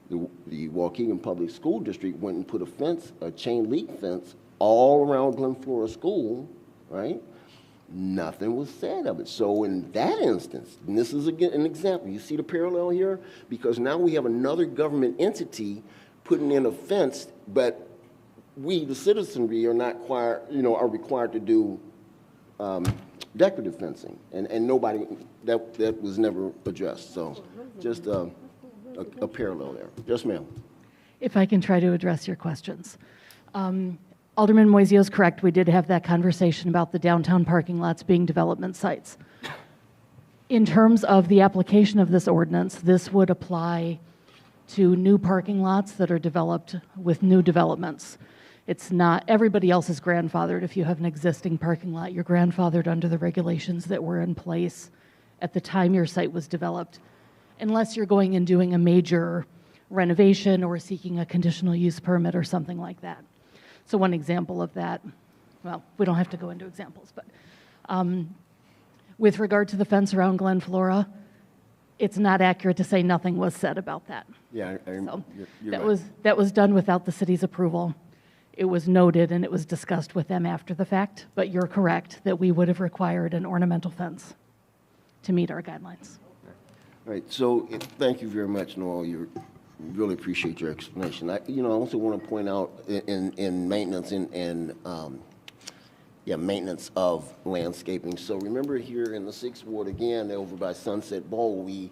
the Waukegan Public School District went and put a fence, a chain link fence, all around Glen Flora School, right? Nothing was said of it. So in that instance, and this is again an example, you see the parallel here? Because now we have another government entity putting in a fence, but we, the citizenry, are not required, are required to do decorative fencing, and nobody, that was never addressed. So just a parallel there. Yes, ma'am. If I can try to address your questions. Alderman Moiseo is correct. We did have that conversation about the downtown parking lots being development sites. In terms of the application of this ordinance, this would apply to new parking lots that are developed with new developments. It's not, everybody else is grandfathered. If you have an existing parking lot, you're grandfathered under the regulations that were in place at the time your site was developed, unless you're going and doing a major renovation or seeking a conditional use permit or something like that. So one example of that, well, we don't have to go into examples, but with regard to the fence around Glen Flora, it's not accurate to say nothing was said about that. Yeah, So you're that right. that was done without the city's approval. It was noted and it was discussed with them after the fact, but you're correct that we would have required an ornamental fence to meet our guidelines. All right, so thank you very much, Noel. You really appreciate your explanation. I also want to point out in maintenance maintenance of landscaping. So remember here in the 6th Ward, again, over by Sunset Bowl, we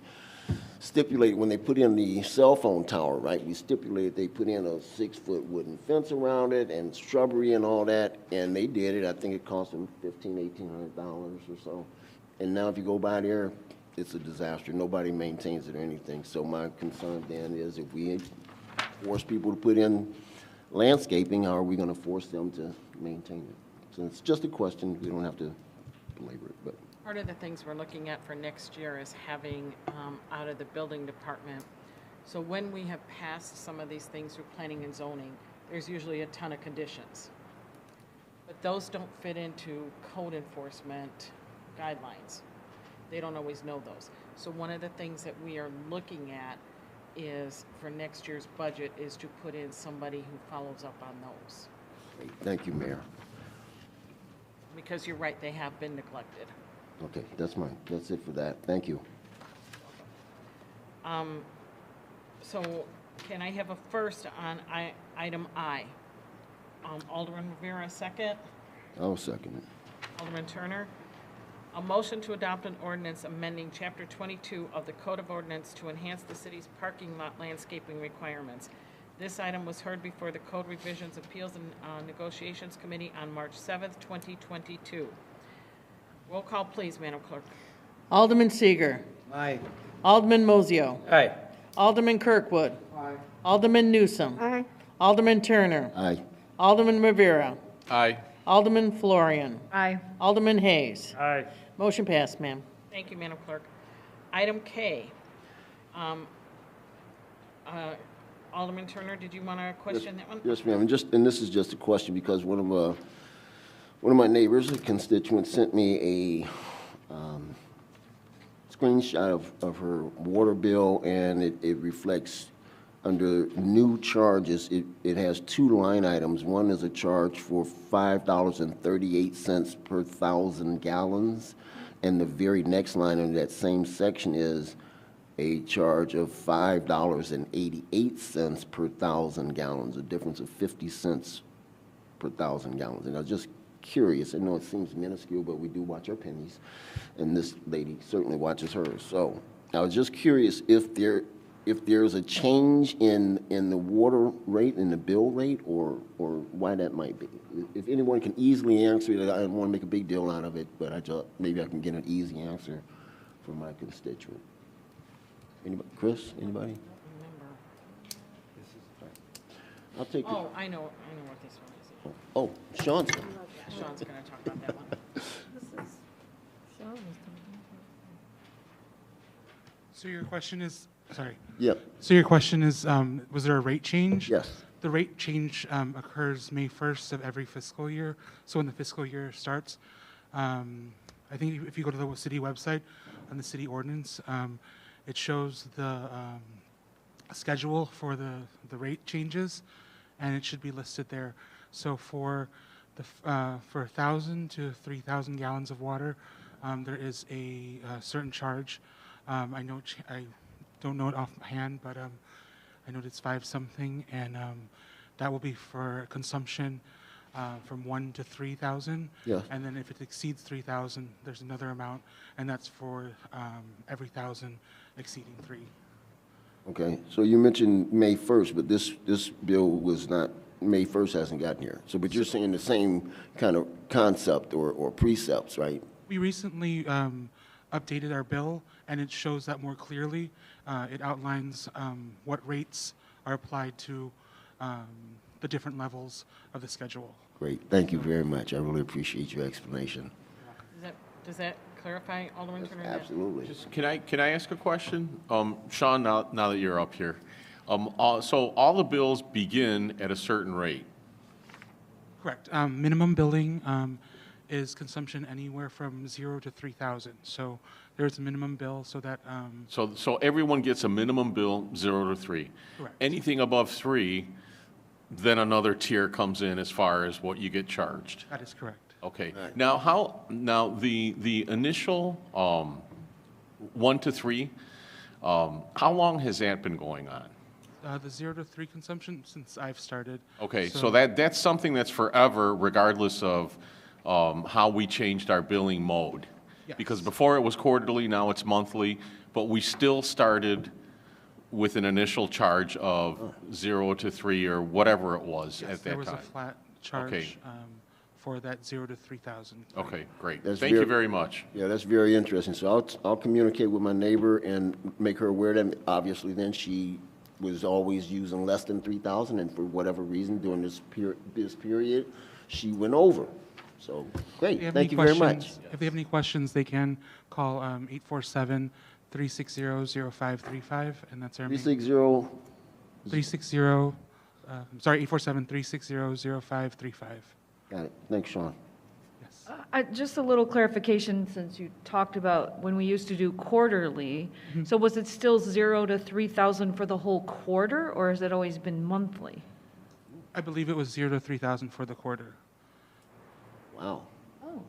stipulated when they put in the cell phone tower, right? We stipulated they put in a 6-foot wooden fence around it and shrubbery and all that, and they did it. I think it cost them $1,800 or so. And now if you go by there, it's a disaster. Nobody maintains it or anything. So my concern then is if we force people to put in landscaping, how are we going to force them to maintain it? So it's just a question. We don't have to belabor it. But Part of the things we're looking at for next year is having out of the building department. So when we have passed some of these things through planning and zoning, there's usually a ton of conditions. But those don't fit into code enforcement guidelines. They don't always know those. So one of the things that we are looking at is for next year's budget is to put in somebody who follows up on those. great. Thank you, Mayor. Because you're right, they have been neglected. Okay, that's it for that. Thank you. So can I have a first on item I? Alderman Rivera, second. I'll second it. Alderman Turner. A motion to adopt an ordinance amending Chapter 22 of the Code of Ordinance to enhance the city's parking lot landscaping requirements. This item was heard before the Code Revisions, Appeals, and Negotiations Committee on March 7th, 2022. Roll call, please, Madam Clerk. Alderman Seager. Aye. Alderman Moiseo. Aye. Alderman Kirkwood. Aye. Alderman Newsom. Aye. Alderman Turner. Aye. Alderman Rivera. Aye. Alderman Florian. Aye. Alderman Hayes. Aye. Motion passed, ma'am. Thank you, Madam Clerk. Item K. Alderman Turner, did you want to question that one? Yes, ma'am. And this is just a question because one of my neighbors, a constituent, sent me a screenshot of her water bill, and it reflects under new charges. It has 2 line items. One is a charge for $5.38 per 1,000 gallons, and the very next line in that same section is a charge of $5.88 per 1,000 gallons, a difference of 50 cents per 1,000 gallons. And I was just curious. I know it seems minuscule, but we do watch our pennies, and this lady certainly watches hers. So I was just curious if there's a change in the water rate, in the bill rate, or why that might be. If anyone can easily answer it, I don't want to make a big deal out of it, but maybe I can get an easy answer from my constituent. Anybody? Chris, anybody? I'll take it. Oh, I know what this one is. Oh, Sean's. Yeah, Sean's going to talk about that one. So your question is, sorry. Yep. So your question is, was there a rate change? Yes. The rate change occurs May 1st of every fiscal year. So when the fiscal year starts, I think if you go to the city website on the city ordinance, it shows the schedule for the rate changes, and it should be listed there. So for 1,000 to 3,000 gallons of water, there is a certain charge. I don't know it offhand, but I know it's 5 something, and that will be for consumption from 1 to 3,000. Yes. And then if it exceeds 3,000, there's another amount, and that's for every 1,000 exceeding 3. Okay, so you mentioned May 1st, but this bill was not, May 1st hasn't gotten here. So, but you're saying the same kind of concept or precepts, right? We recently updated our bill, and it shows that more clearly. It outlines what rates are applied to the different levels of the schedule. Great, thank you very much. I really appreciate your explanation. Does that clarify, Alderman Turner? Absolutely. Just, can I ask a question? Sean, now that you're up here. So all the bills begin at a certain rate? Correct. Minimum billing is consumption anywhere from 0 to 3,000. So there's a minimum bill so that... So everyone gets a minimum bill, 0 to 3. Correct. Anything above 3, then another tier comes in as far as what you get charged. That is correct. Okay. Now the initial 1 to 3, how long has that been going on? The 0 to 3 consumption since I've started. Okay, so that's something that's forever, regardless of how we changed our billing mode. Yes. Because before it was quarterly, now it's monthly, but we still started with an initial charge of 0 to 3 or whatever it was at that time. There was a flat charge Okay. for that 0 to 3,000. Okay, great. That's Thank you very much. Yeah, that's very interesting. So I'll communicate with my neighbor and make her aware that obviously then she was always using less than 3,000, and for whatever reason during this period, she went over. So, great, thank you very much. If they have any questions, they can call 847-360-0535, and that's our main... 360? 360, sorry, 847-360-0535. Got it. Thanks, Sean. Just a little clarification, since you talked about when we used to do quarterly. So was it still 0 to 3,000 for the whole quarter, or has it always been monthly? I believe it was 0 to 3,000 for the quarter. Wow. Oh.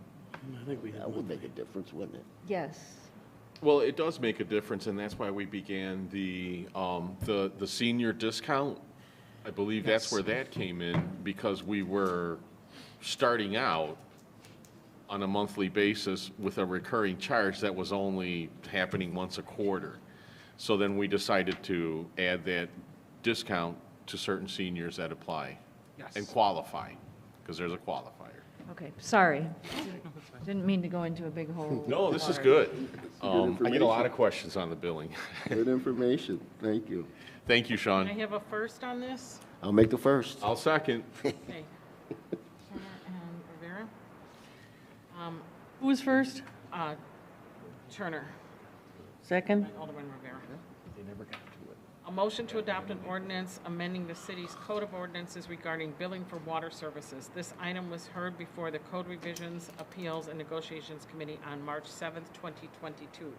I think that would make a difference, wouldn't it? Yes. Well, it does make a difference, and that's why we began the senior discount. I believe that's where that came in, because we were starting out on a monthly basis with a recurring charge that was only happening once a quarter. So then we decided to add that discount to certain seniors that apply. Yes. And qualify, because there's a qualifier. Okay, sorry. Didn't mean to go into a big hole. No, this is good. I get a lot of questions on the billing. Good information. Thank you. Thank you, Sean. Can I have a first on this? I'll make the first. I'll second. Okay. Turner and Rivera. Who was first? Turner. Second? And Alderman Rivera. They never got to it. A motion to adopt an ordinance amending the city's code of ordinances regarding billing for water services. This item was heard before the Code Revisions, Appeals, and Negotiations Committee on March 7th, 2022.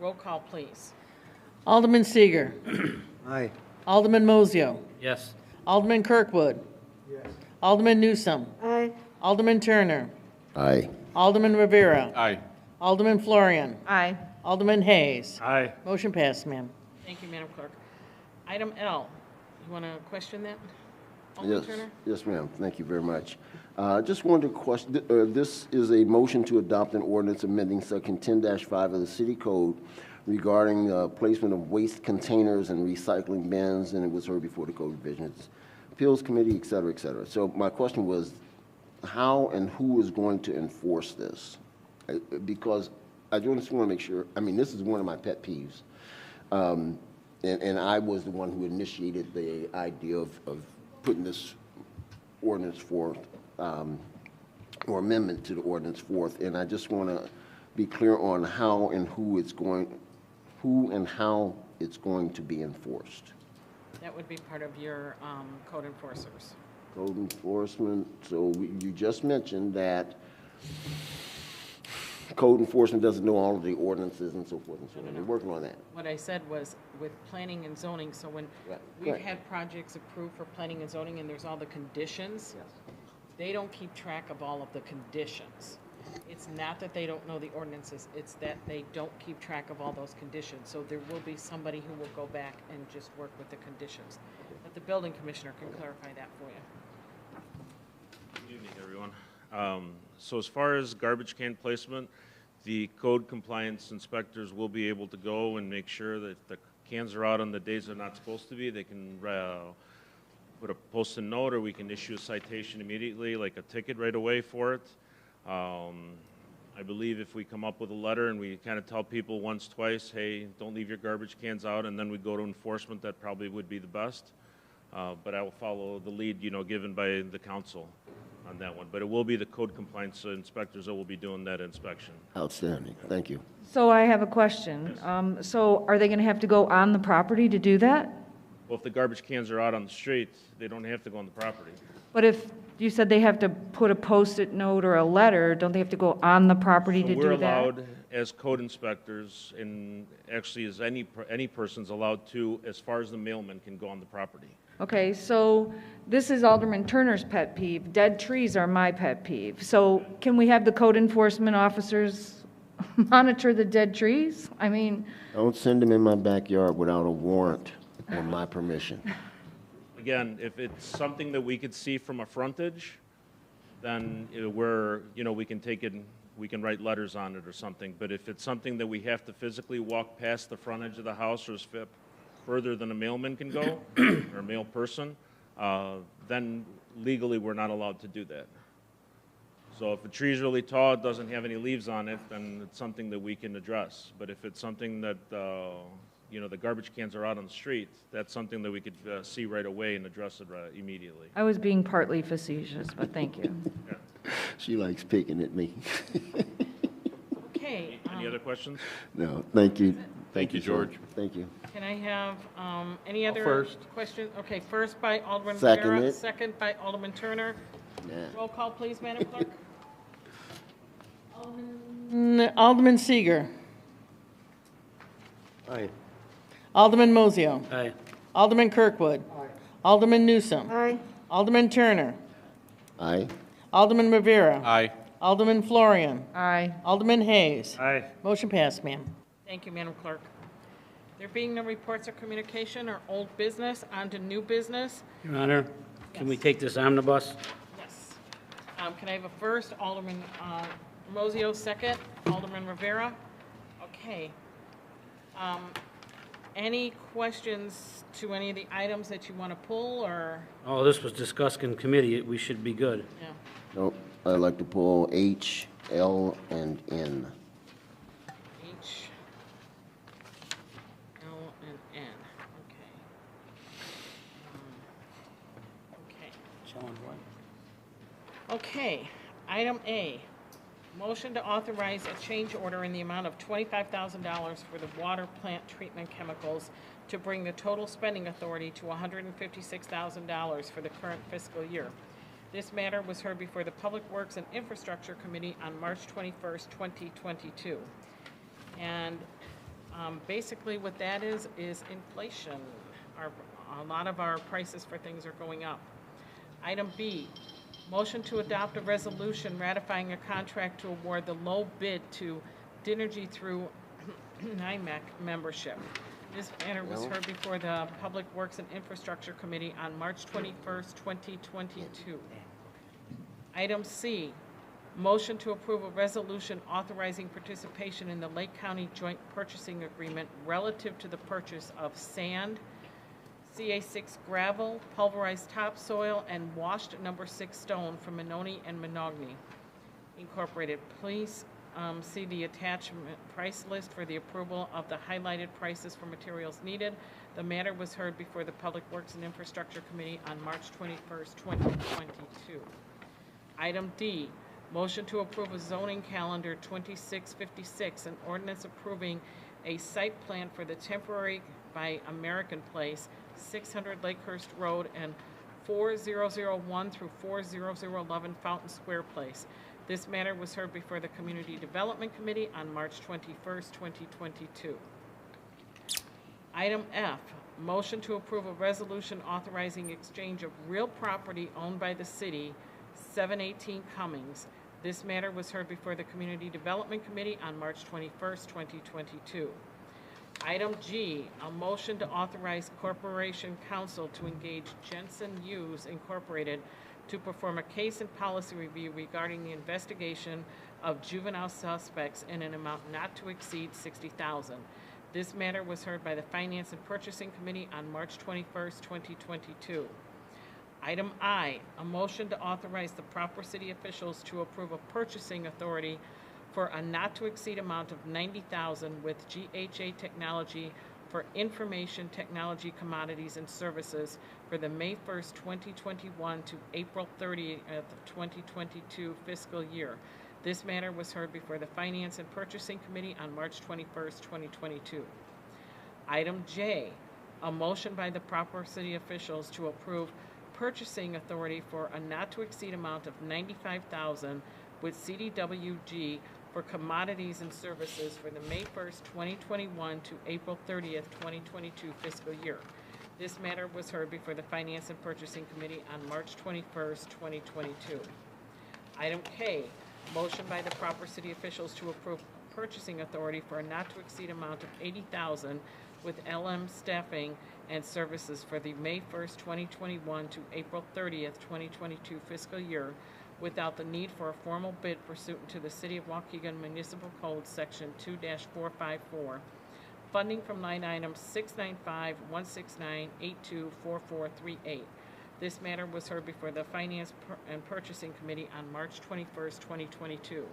Roll call, please. Alderman Seeger. Aye. Alderman Mozio. Yes. Alderman Kirkwood. Yes. Alderman Newsome. Aye. Alderman Turner. Aye. Alderman Rivera. Aye. Alderman Florian. Aye. Alderman Hayes. Aye. Motion passed, ma'am. Thank you, Madam Clerk. Item L, you want to question that? Alderman Turner? Yes, ma'am. Thank you very much. Just wanted to question, this is a motion to adopt an ordinance amending section 10-5 of the city code regarding placement of waste containers and recycling bins, and it was heard before the Code Revisions Appeals Committee, et cetera, et cetera. So my question was, how and who is going to enforce this? Because I just want to make sure, I mean, this is one of my pet peeves. And I was the one who initiated the idea of putting this ordinance forth, or amendment to the ordinance forth, and I just want to be clear on how and who and how it's going to be enforced. That would be part of your code enforcers. Code enforcement, so you just mentioned that code enforcement doesn't know all of the ordinances and so forth and so on. We're working on that. What I said was with planning and zoning, so when Right. we've Right. had projects approved for planning and zoning and there's all the conditions, they don't keep track of all of the conditions. It's not that they don't know the ordinances, it's that they don't keep track of all those conditions. So there will be somebody who will go back and just work with the conditions. But the building commissioner can clarify that for you. Good evening, everyone. So as far as garbage can placement, the code compliance inspectors will be able to go and make sure that if the cans are out on the days they're not supposed to be, they can put a post-it note, or we can issue a citation immediately, like a ticket right away for it. I believe if we come up with a letter and we kind of tell people once, twice, hey, don't leave your garbage cans out, and then we go to enforcement, that probably would be the best. But I will follow the lead, given by the council on that one. But it will be the code compliance inspectors that will be doing that inspection. Outstanding. Thank you. So I have a question. So are they going to have to go on the property to do that? Well, if the garbage cans are out on the street, they don't have to go on the property. But if you said they have to put a Post-it note or a letter, don't they have to go on the property to do that? We're allowed, as code inspectors, and actually as any person's allowed to, as far as the mailman can go on the property. Okay, so this is Alderman Turner's pet peeve. Dead trees are my pet peeve. So can we have the code enforcement officers monitor the dead trees? I mean, Don't send them in my backyard without a warrant or my permission. Again, if it's something that we could see from a frontage, then we can take it, we can write letters on it or something. But if it's something that we have to physically walk past the frontage of the house or is further than a mailman can go, or a mail person, then legally we're not allowed to do that. So if a tree's really tall, it doesn't have any leaves on it, then it's something that we can address. But if it's something that, the garbage cans are out on the street, that's something that we could see right away and address it immediately. I was being partly facetious, but thank you. She likes picking at me. Okay. Any other questions? No, thank you. Thank you, sir. George. Thank you. Can I have any other first. questions? Okay, first by Alderman Second Rivera, it. second by Alderman Turner. Roll call, please, Madam Clerk. Alderman Seeger. Aye. Alderman Mozio. Aye. Alderman Kirkwood. Alderman Newsom. Aye. Alderman Turner. Aye. Alderman Rivera. Aye. Alderman Florian. Aye. Alderman Hayes. Aye. Motion passed, ma'am. Thank you, Madam Clerk. There being no reports of communication or old business, on to new business. Your Honor, can we take this omnibus? Yes. Can I have a first, Alderman Mozio, second, Alderman Rivera? Okay. Any questions to any of the items that you want to pull, or? Oh, this was discussed in committee. We should be good. Yeah. Nope. I'd like to pull H, L, and N. H, L, and N. Okay. Okay. Item A, motion to authorize a change order in the amount of $25,000 for the water plant treatment chemicals to bring the total spending authority to $156,000 for the current fiscal year. This matter was heard before the Public Works and Infrastructure Committee on March 21st, 2022. And basically what that is inflation. A lot of our prices for things are going up. Item B, motion to adopt a resolution ratifying a contract to award the low bid to Dinergy through NIMAC membership. This matter was heard before the Public Works and Infrastructure Committee on March 21st, 2022. Item C, motion to approve a resolution authorizing participation in the Lake County Joint Purchasing Agreement relative to the purchase of sand, CA6 gravel, pulverized topsoil, and washed No. 6 stone from Mononi and Monogny Incorporated. Please see the attachment price list for the approval of the highlighted prices for materials needed. The matter was heard before the Public Works and Infrastructure Committee on March 21st, 2022. Item D, motion to approve a zoning calendar 2656, an ordinance approving a site plan for the temporary by American Place, 600 Lakehurst Road, and 4001 through 40011 Fountain Square Place. This matter was heard before the Community Development Committee on March 21st, 2022. Item F, motion to approve a resolution authorizing exchange of real property owned by the city, 718 Cummings. This matter was heard before the Community Development Committee on March 21st, 2022. Item G, a motion to authorize Corporation Counsel to engage Jensen Hughes Incorporated to perform a case and policy review regarding the investigation of juvenile suspects in an amount not to exceed $60,000. This matter was heard by the Finance and Purchasing Committee on March 21st, 2022. Item I, a motion to authorize the proper city officials to approve a purchasing authority for a not-to-exceed amount of $90,000 with GHA Technology for information technology commodities and services for the May 1st, 2021 to April 30th, 2022 fiscal year. This matter was heard before the Finance and Purchasing Committee on March 21st, 2022. Item J, a motion by the proper city officials to approve purchasing authority for a not-to-exceed amount of $95,000 with CDWG for commodities and services for the May 1st, 2021 to April 30th, 2022 fiscal year. This matter was heard before the Finance and Purchasing Committee on March 21st, 2022. Item K, motion by the proper city officials to approve purchasing authority for a not-to-exceed amount of $80,000 with LM Staffing and Services for the May 1st, 2021 to April 30th, 2022 fiscal year without the need for a formal bid pursuant to the City of Waukegan Municipal Code Section 2-454. Funding from line item 695-169-824438. This matter was heard before the Finance and Purchasing Committee on March 21st, 2022.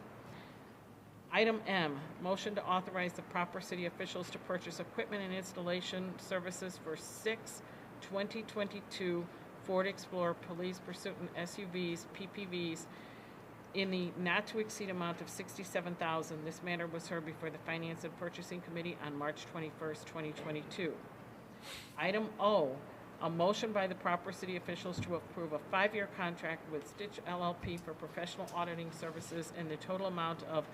Item M, motion to authorize the proper city officials to purchase equipment and installation services for 6 2022 Ford Explorer Police Pursuit SUVs, PPVs, in the not-to-exceed amount of $67,000. This matter was heard before the Finance and Purchasing Committee on March 21st, 2022. Item O, a motion by the proper city officials to approve a 5-year contract with Stitch LLP for professional auditing services in the total amount of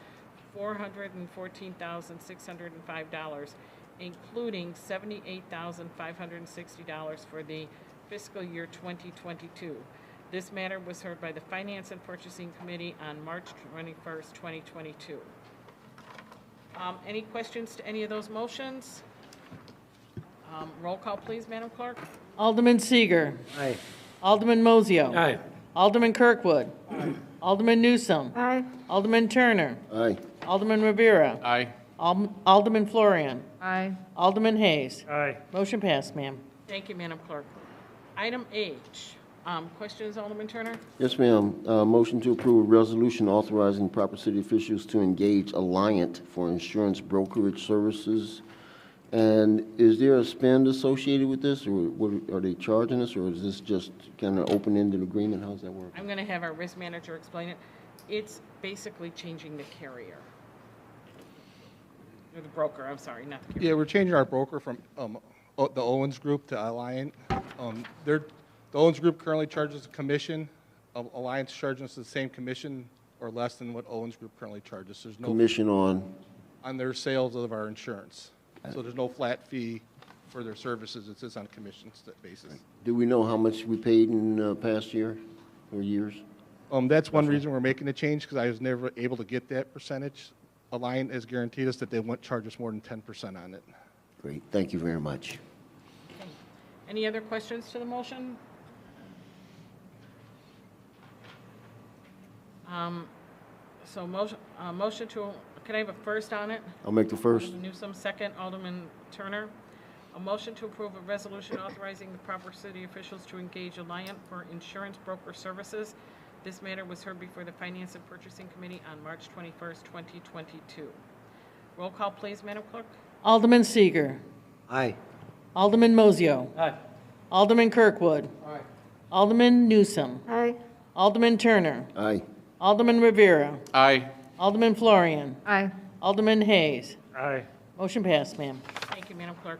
$414,605, including $78,560 for the fiscal year 2022. This matter was heard by the Finance and Purchasing Committee on March 21st, 2022. Any questions to any of those motions? Roll call, please, Madam Clerk. Alderman Seeger. Aye. Alderman Mozio. Aye. Alderman Kirkwood. Alderman Newsome. Aye. Alderman Turner. Aye. Alderman Rivera. Aye. Alderman Florian. Aye. Alderman Hayes. Aye. Motion passed, ma'am. Thank you, Madam Clerk. Item H, questions, Alderman Turner? Yes, ma'am. Motion to approve a resolution authorizing proper city officials to engage Alliant for insurance brokerage services. And is there a spend associated with this, or what, are they charging us, or is this just kind of open-ended agreement? How's that work? I'm going to have our risk manager explain it. It's basically changing the carrier. Or the broker, I'm sorry, not the carrier. Yeah, we're changing our broker from the Owens Group to Alliant. The Owens Group currently charges a commission. Alliance charging us the same commission or less than what Owens Group currently charges. There's no Commission on? On their sales of our insurance. So there's no flat fee for their services. It's just on a commission basis. Do we know how much we paid in past year or years? That's one reason we're making the change, because I was never able to get that percentage. Alliant has guaranteed us that they won't charge us more than 10% on it. Great. Thank you very much. Okay. Any other questions to the motion? So motion to, can I have a first on it? I'll make the first. Alderman Newsome, second. Alderman Turner. A motion to approve a resolution authorizing the proper city officials to engage Alliant for insurance broker services. This matter was heard before the Finance and Purchasing Committee on March 21st, 2022. Roll call, please, Madam Clerk. Alderman Seager. Aye. Alderman Mozio. Aye. Alderman Kirkwood. Aye. Alderman Newsome. Aye. Alderman Turner. Aye. Alderman Rivera. Aye. Alderman Florian. Aye. Alderman Hayes. Aye. Motion passed, ma'am. Thank you, Madam Clerk.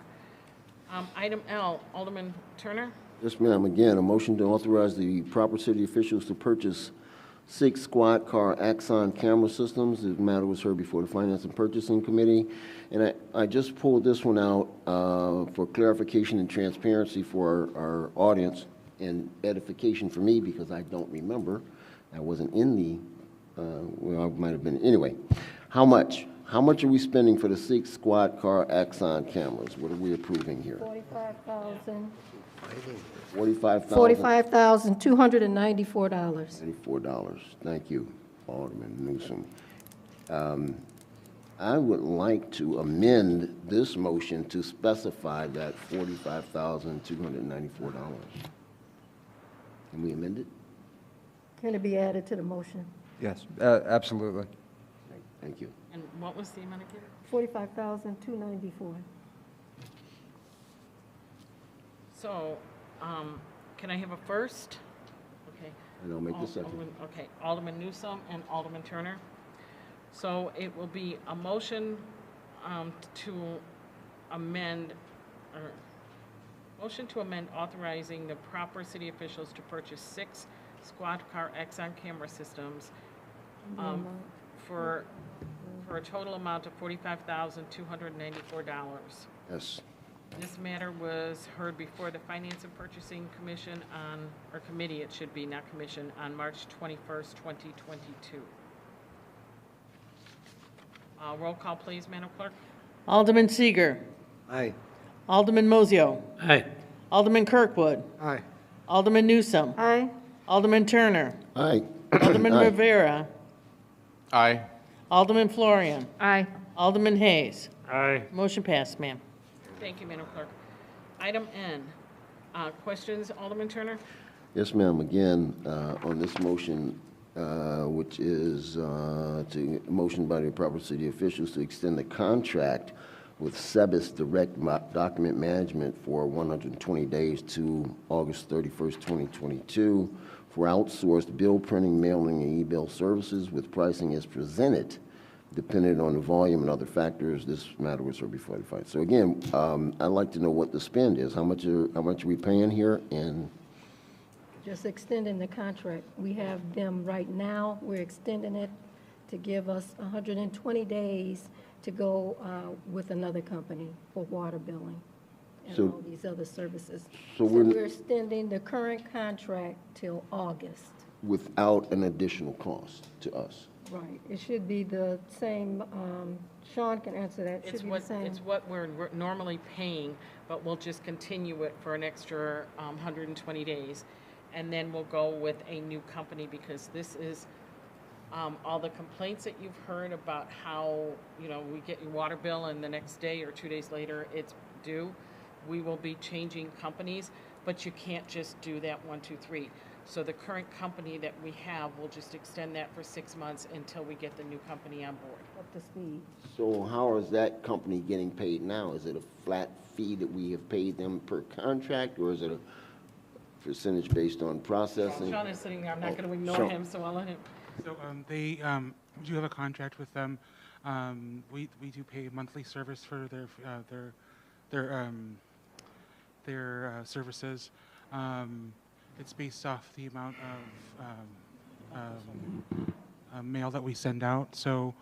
Item L, Alderman Turner. Yes, ma'am. Again, a motion to authorize the proper city officials to purchase 6 squad car Axon camera systems. The matter was heard before the Finance and Purchasing Committee. And I just pulled this one out for clarification and transparency for our audience and edification for me because I don't remember. I wasn't in the, well, I might have been. Anyway, how much? How much are we spending for the 6 squad car Axon cameras? What are we approving here? $45,000. $45,294. $294. Thank you, Alderman Newsome. I would like to amend this motion to specify that $45,294. Can we amend it? Can it be added to the motion? Yes, absolutely. Thank you. And what was the amount again? $45,294. So, can I have a first? Okay. And I'll make the second. Okay, Alderman Newsome and Alderman Turner. So it will be a motion to amend, or motion to amend authorizing the proper city officials to purchase 6 squad car Axon camera systems for a total amount of $45,294. Yes. This matter was heard before the Finance and Purchasing Commission or committee, it should be, not commission, on March 21st, 2022. Roll call, please, Madam Clerk. Alderman Seager. Aye. Alderman Mozio. Aye. Alderman Kirkwood. Aye. Alderman Newsome. Aye. Alderman Turner. Aye. Alderman Aye. Rivera. Aye. Alderman Florian. Aye. Alderman Hayes. Aye. Motion passed, ma'am. Thank you, Madam Clerk. Item N, questions, Alderman Turner? Yes, ma'am. Again, on this motion, which is motion by the proper city officials to extend the contract with SEBIS Direct Document Management for 120 days to August 31st, 2022 for outsourced bill printing, mailing, and e-bill services with pricing as presented, depending on the volume and other factors. This matter was heard before the fight. So again, I'd like to know what the spend is. How much are we paying here? And Just extending the contract. We have them right now. We're extending it to give us 120 days to go with another company for water billing and So- all these other services. So So we're- we're extending the current contract till August. without an additional cost to us. Right. It should be the same, Sean can answer that. It It's should be the same. it's what we're normally paying, but we'll just continue it for an extra 120 days. And then we'll go with a new company because this is all the complaints that you've heard about how, we get your water bill and the next day or 2 days later it's due. We will be changing companies, but you can't just do that 1, 2, 3. So the current company that we have, we'll just extend that for 6 months until we get the new company on board. Up to speed. So how is that company getting paid now? Is it a flat fee that we have paid them per contract, or is it a percentage based on processing? Sean is sitting there, I'm not going to ignore Sean. him, so I'll let him. So they do have a contract with them. We do pay monthly service for their services. It's based off the amount of mail that we send out. So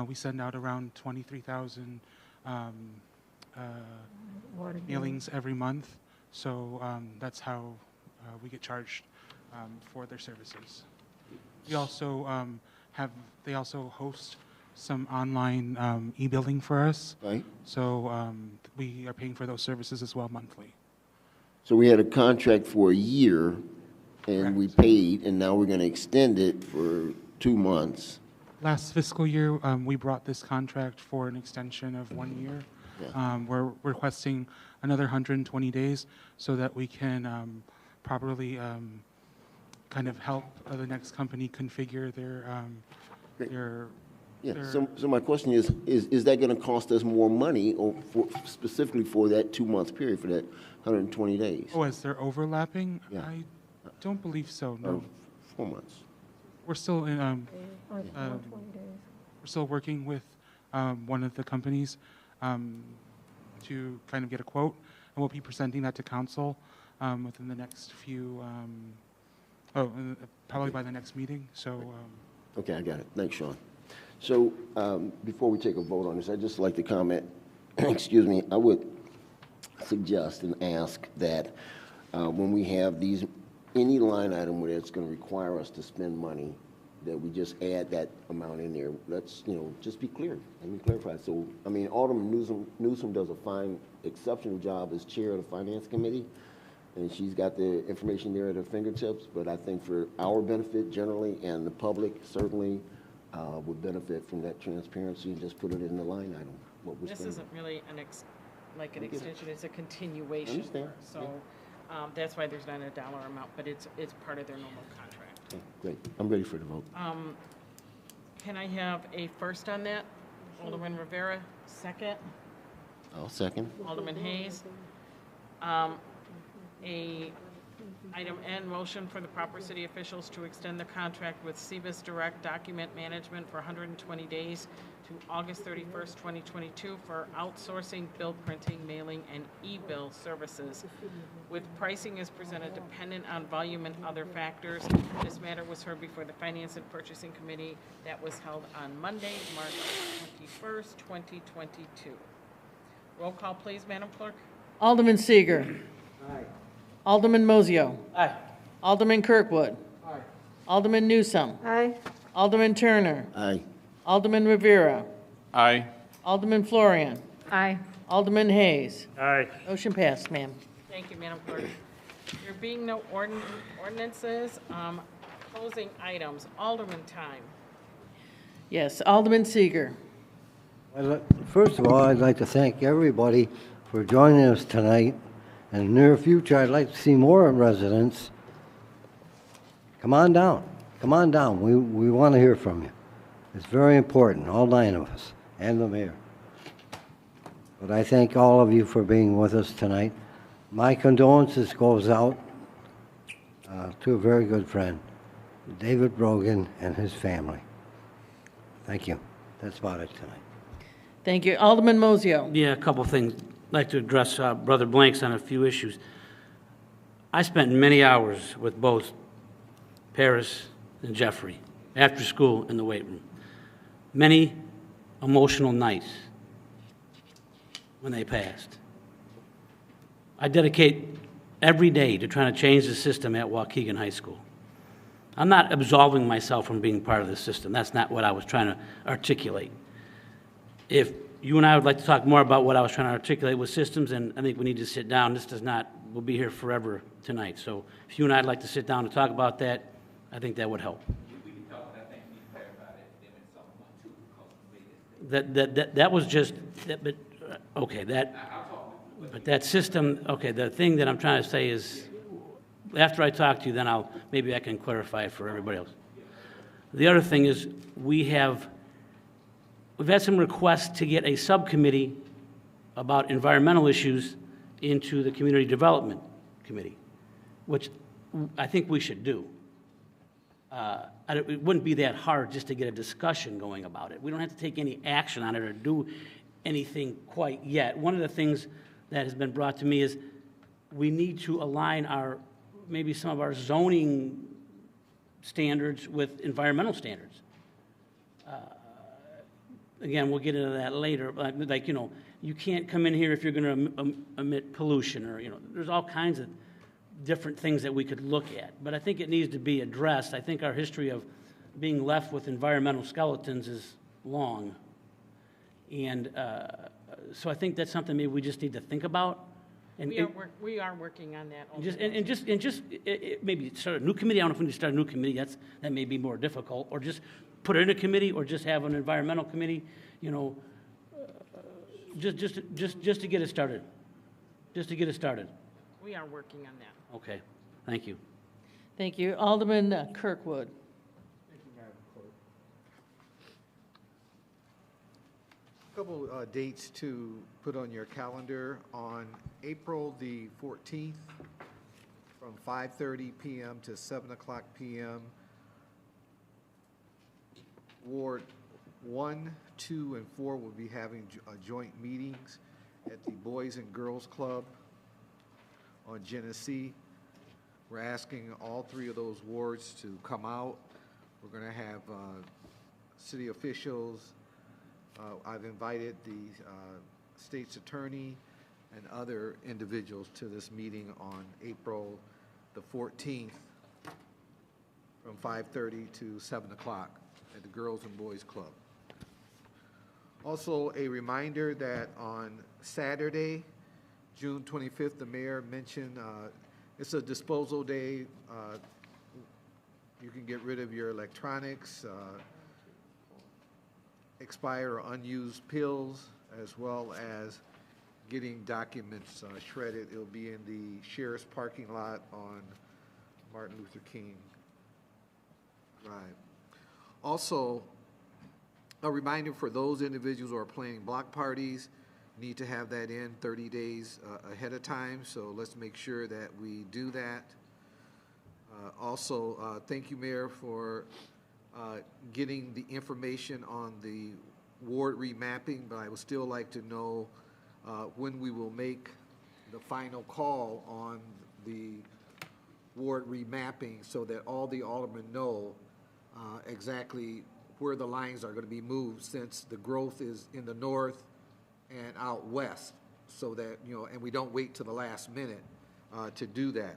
we send out around 23,000 mailings every month. So that's how we get charged for their services. We also they also host some online e-billing for us. Right. So we are paying for those services as well monthly. So we had a contract for a year, and we paid, and now we're going to extend it for 2 months. Last fiscal year, we brought this contract for an extension of 1 year. Yeah. We're requesting another 120 days so that we can properly kind of help the next company configure their, Yeah, their- so my question is that going to cost us more money specifically for that 2-month period, for that 120 days? Oh, as they're overlapping? Yeah. I don't believe so, Or no. 4 months? We're still in, we're still working with one of the companies to kind of get a quote, and we'll be presenting that to council within the next few, probably by the next meeting, so. Okay, I got it. Thanks, Sean. So before we take a vote on this, I'd just like to comment, excuse me, I would suggest and ask that when we have these, any line item where it's going to require us to spend money, that we just add that amount in there. Let's, just be clear. Let me clarify. So, I mean, Alderman Newsom does a fine, exceptional job as chair of the Finance Committee, and she's got the information there at her fingertips, but I think for our benefit generally and the public certainly would benefit from that transparency and just put it in the line item. What we're This spending. isn't really an extension, it's a continuation. Understand, So that's why there's not a dollar amount, but it's part of their normal contract. Okay, great. I'm ready for the vote. Can I have a first on that? Alderman Rivera, second. I'll second. Alderman Hayes. Item N, motion for the proper city officials to extend the contract with CBIS Direct Document Management for 120 days to August 31st, 2022 for outsourcing bill printing, mailing, and e-bill services. With pricing as presented dependent on volume and other factors, this matter was heard before the Finance and Purchasing Committee that was held on Monday, March 21st, 2022. Roll call, please, Madam Clerk. Alderman Seager. Aye. Alderman Mozio. Aye. Alderman Kirkwood. Aye. Alderman Newsom. Aye. Alderman Turner. Aye. Alderman Rivera. Aye. Alderman Florian. Aye. Alderman Hayes. Aye. Motion passed, ma'am. Thank you, Madam Clerk. There being no ordinances, closing items, Alderman time. Yes, Alderman Seager. First of all, I'd like to thank everybody for joining us tonight. In the near future, I'd like to see more residents. Come on down. Come on down. We want to hear from you. It's very important, all 9 of us, and the mayor. But I thank all of you for being with us tonight. My condolences goes out to a very good friend, David Brogan, and his family. Thank you. That's about it tonight. Thank you. Alderman Mozio. Yeah, a couple things. I'd like to address Brother Blanks on a few issues. I spent many hours with both Paris and Jeffrey after school in the weight room. Many emotional nights when they passed. I dedicate every day to trying to change the system at Waukegan High School. I'm not absolving myself from being part of the system. That's not what I was trying to articulate. If you and I would like to talk more about what I was trying to articulate with systems, and I think we need to sit down. This does not, we'll be here forever tonight. So if you and I would like to sit down and talk about that, I think that would help. That was just, but okay, but that system, okay, the thing that I'm trying to say is, after I talk to you, then maybe I can clarify it for everybody else. The other thing is, we've had some requests to get a subcommittee about environmental issues into the Community Development Committee, which I think we should do. It wouldn't be that hard just to get a discussion going about it. We don't have to take any action on it or do anything quite yet. One of the things that has been brought to me is we need to align maybe some of our zoning standards with environmental standards. Again, we'll get into that later, but you can't come in here if you're going to emit pollution or, there's all kinds of different things that we could look at. But I think it needs to be addressed. I think our history of being left with environmental skeletons is long. And so I think that's something maybe we just need to think about. And We are working on that. Maybe start a new committee. I don't know if we need to start a new committee. That may be more difficult. Or just put it in a committee, or just have an environmental committee. Just to get it started. Just to get it started. We are working on that. Okay. Thank you. Thank you. Alderman Kirkwood. Couple dates to put on your calendar. On April the 14th, from 5:30 p.m. to 7 o'clock p.m., Ward 1, 2, and 4 will be having joint meetings at the Boys and Girls Club on Genesee. We're asking all three of those wards to come out. We're going to have city officials. I've invited the state's attorney and other individuals to this meeting on April the 14th from 5:30 to 7 o'clock at the Girls and Boys Club. Also, a reminder that on Saturday, June 25th, the mayor mentioned it's a disposal day. You can get rid of your electronics, expired or unused pills, as well as getting documents shredded. It'll be in the sheriff's parking lot on Martin Luther King Drive. Also, a reminder for those individuals who are planning block parties, need to have that in 30 days ahead of time, so let's make sure that we do that. Also, thank you, Mayor, for getting the information on the ward remapping, but I would still like to know when we will make the final call on the ward remapping so that all the aldermen know exactly where the lines are going to be moved, since the growth is in the north and out west, so that, you know, and we don't wait to the last minute to do that.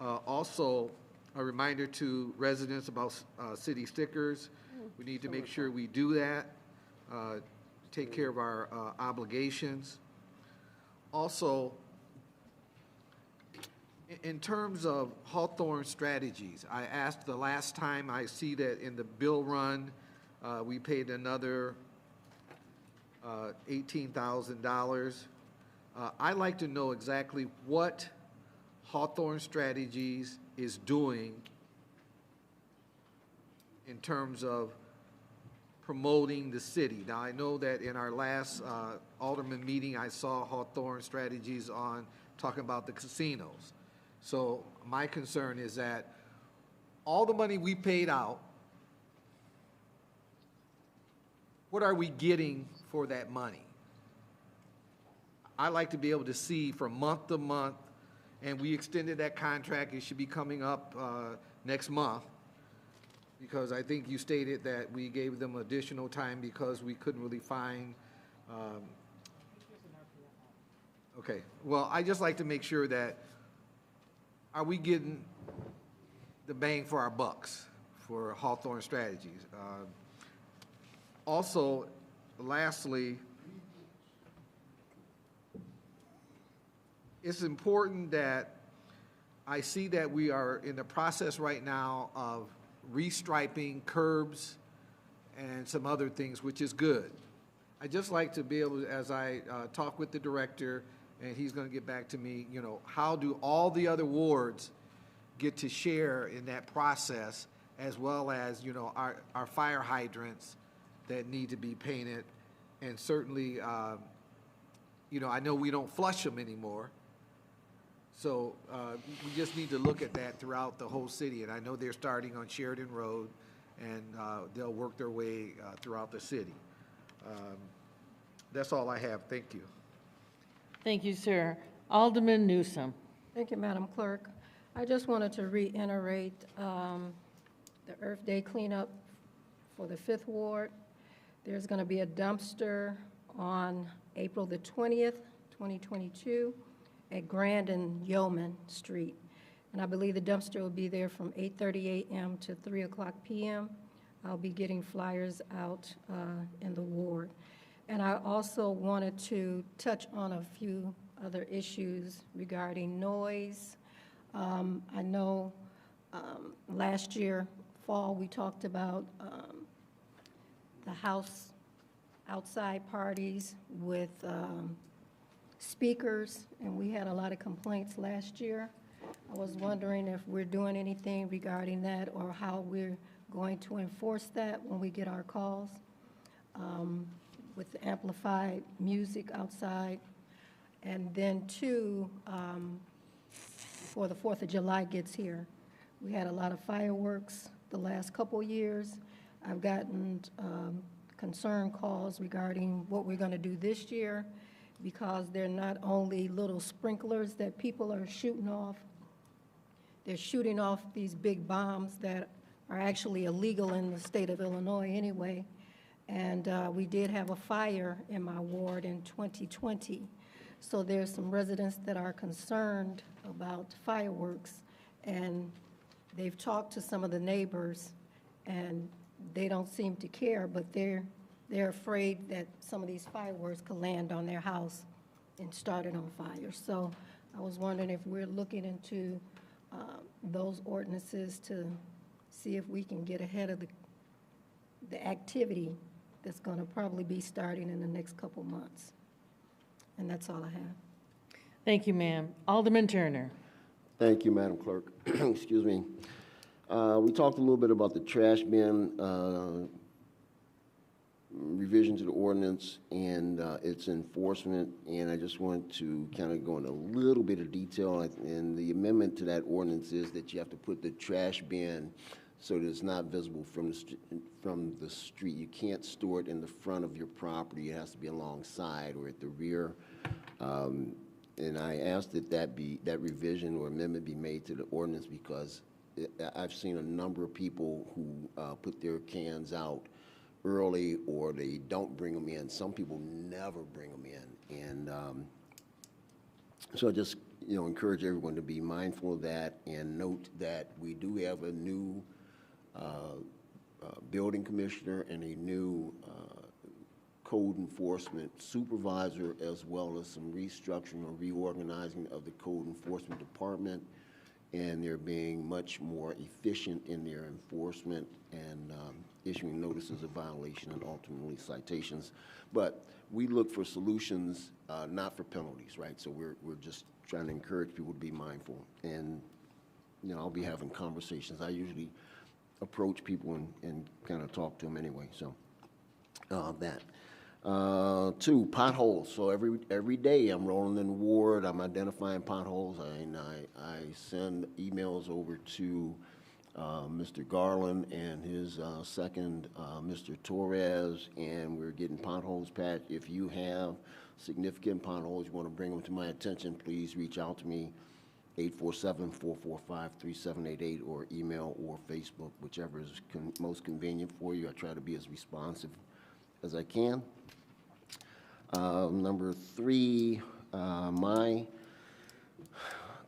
Also, a reminder to residents about city stickers. We need to make sure we do that, take care of our obligations. Also, in terms of Hawthorne strategies, I asked the last time, I see that in the bill run, we paid another $18,000. I'd like to know exactly what Hawthorne Strategies is doing in terms of promoting the city. Now, I know that in our last Alderman meeting, I saw Hawthorne Strategies on talking about the casinos. So my concern is that all the money we paid out, what are we getting for that money? I like to be able to see from month to month, and we extended that contract. It should be coming up next month, because I think you stated that we gave them additional time because we couldn't really find. Okay, well, I just like to make sure that, are we getting the bang for our bucks for Hawthorne Strategies? Also, lastly, it's important that I see that we are in the process right now of restriping curbs and some other things, which is good. I just like to be able to, as I talk with the director, and he's going to get back to me, you know, how do all the other wards get to share in that process, as well as, you know, our fire hydrants that need to be painted. And certainly, you know, I know we don't flush them anymore. So we just need to look at that throughout the whole city. And I know they're starting on Sheridan Road, and they'll work their way throughout the city. That's all I have. Thank you. Thank you, sir. Alderman Newsome. Thank you, Madam Clerk. I just wanted to reiterate the Earth Day cleanup for the 5th Ward. There's going to be a dumpster on April the 20th, 2022 at Grand and Yeoman Street. And I believe the dumpster will be there from 8:30 a.m. to 3 o'clock p.m. I'll be getting flyers out in the ward. And I also wanted to touch on a few other issues regarding noise. I know last year, fall, we talked about the house outside parties with speakers, and we had a lot of complaints last year. I was wondering if we're doing anything regarding that or how we're going to enforce that when we get our calls with the amplified music outside. And then two, before the 4th of July gets here, we had a lot of fireworks the last couple years. I've gotten concern calls regarding what we're going to do this year because they're not only little sprinklers that people are shooting off, they're shooting off these big bombs that are actually illegal in the state of Illinois anyway. And we did have a fire in my ward in 2020. So there's some residents that are concerned about fireworks, and they've talked to some of the neighbors, and they don't seem to care, but they're afraid that some of these fireworks could land on their house and start it on fire. So I was wondering if we're looking into those ordinances to see if we can get ahead of the activity that's going to probably be starting in the next couple months. And that's all I have. Thank you, ma'am. Alderman Turner. Thank you, Madam Clerk. Excuse me. We talked a little bit about the trash bin revision to the ordinance and its enforcement, and I just want to kind of go into a little bit of detail. And the amendment to that ordinance is that you have to put the trash bin so that it's not visible from the street. You can't store it in the front of your property. It has to be alongside or at the rear. And I asked that that revision or amendment be made to the ordinance because I've seen a number of people who put their cans out early or they don't bring them in. Some people never bring them in. And so I just encourage everyone to be mindful of that and note that we do have a new building commissioner and a new code enforcement supervisor, as well as some restructuring or reorganizing of the code enforcement department, and they're being much more efficient in their enforcement and issuing notices of violation and ultimately citations. But we look for solutions, not for penalties, right? So we're just trying to encourage people to be mindful, and I'll be having conversations. I usually approach people and kind of talk to them anyway. So that. 2, potholes. So every day I'm rolling in the ward, I'm identifying potholes, and I send emails over to Mr. Garland and his second, Mr. Torres, and we're getting potholes patched. If you have significant potholes, you want to bring them to my attention, please reach out to me, 847-445-3788, or email or Facebook, whichever is most convenient for you. I try to be as responsive as I can. Number 3, my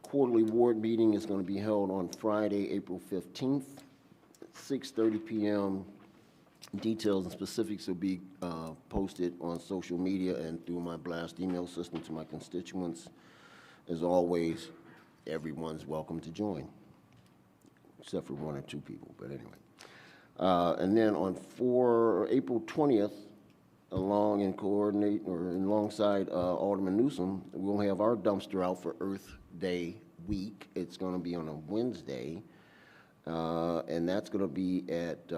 quarterly ward meeting is going to be held on Friday, April 15th, 6:30 p.m. Details and specifics will be posted on social media and through my blast email system to my constituents. As always, everyone's welcome to join, except for 1 or 2 people, but anyway. And then on April 20th, alongside Alderman Newsom, we'll have our dumpster out for Earth Day week. It's going to be on a Wednesday, and that's going to be at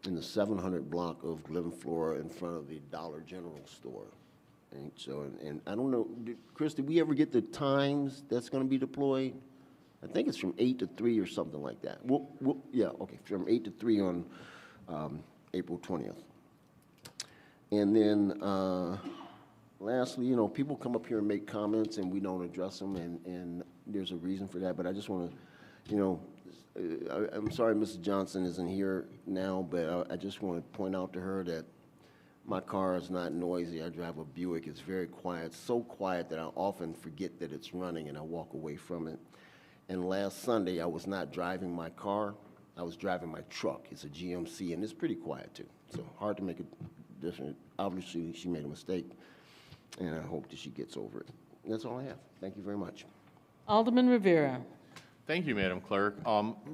in the 700 block of Glen Flora in front of the Dollar General store. And so, and I don't know, Chris, did we ever get the times that's going to be deployed? I think it's from 8 to 3 or something like that. Yeah, okay, from 8 to 3 on April 20th. And then lastly, people come up here and make comments and we don't address them, and there's a reason for that. But I just want to, I'm sorry Mrs. Johnson isn't here now, but I just want to point out to her that my car is not noisy. I drive a Buick. It's very quiet, so quiet that I often forget that it's running and I walk away from it. And last Sunday, I was not driving my car. I was driving my truck. It's a GMC, and it's pretty quiet, too. So hard to make a difference. Obviously, she made a mistake, and I hope that she gets over it. That's all I have. Thank you very much. Alderman Rivera. Thank you, Madam Clerk.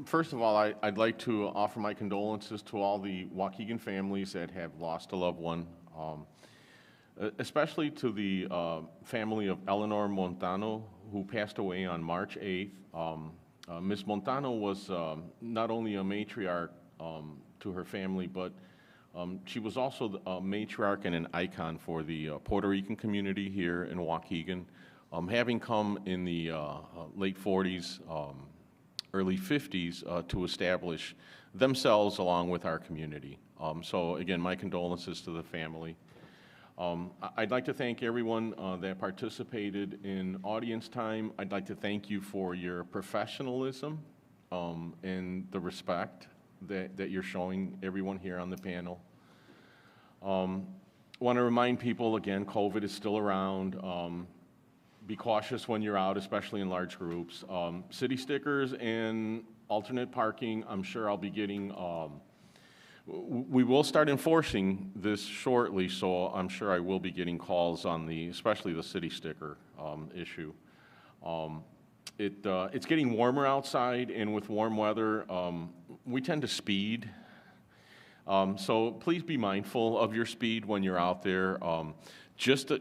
First of all, I'd like to offer my condolences to all the Waukegan families that have lost a loved one. especially to the family of Eleanor Montano, who passed away on March 8th. Ms. Montano was not only a matriarch to her family, but she was also a matriarch and an icon for the Puerto Rican community here in Waukegan. Having come in the late 40s, early 50s to establish themselves along with our community. So again, my condolences to the family. I'd like to thank everyone that participated in audience time. I'd like to thank you for your professionalism and the respect that you're showing everyone here on the panel. Want to remind people, again, COVID is still around. Be cautious when you're out, especially in large groups. City stickers and alternate parking, I'm sure I'll be getting, we will start enforcing this shortly, so I'm sure I will be getting calls on especially the city sticker issue. It's getting warmer outside, and with warm weather, we tend to speed. So please be mindful of your speed when you're out there. Just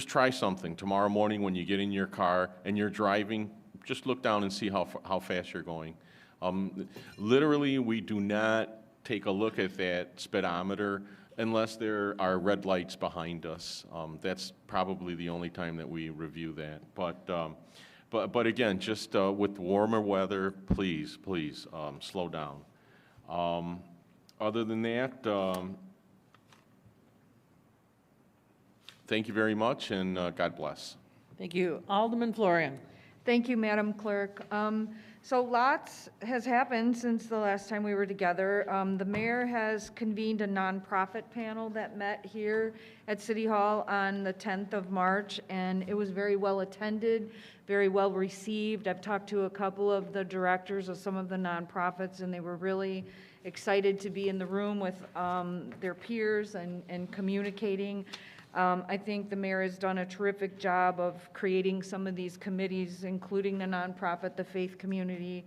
try something. Tomorrow morning when you get in your car and you're driving, just look down and see how fast you're going. Literally, we do not take a look at that speedometer unless there are red lights behind us. That's probably the only time that we review that. But again, just with warmer weather, please slow down. Other than that, thank you very much, and God bless. Thank you. Alderman Florian. Thank you, Madam Clerk. So lots has happened since the last time we were together. The mayor has convened a nonprofit panel that met here at City Hall on the 10th of March, and it was very well attended, very well received. I've talked to a couple of the directors of some of the nonprofits, and they were really excited to be in the room with their peers and communicating. I think the mayor has done a terrific job of creating some of these committees, including the nonprofit, the faith community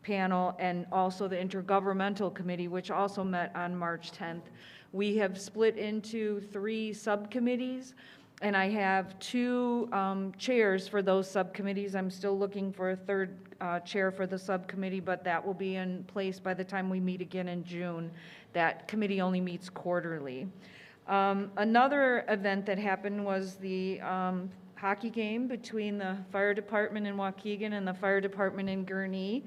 panel, and also the intergovernmental committee, which also met on March 10th. We have split into 3 subcommittees, and I have 2 chairs for those subcommittees. I'm still looking for a 3rd chair for the subcommittee, but that will be in place by the time we meet again in June. That committee only meets quarterly. Another event that happened was the hockey game between the fire department in Waukegan and the fire department in Gurnee.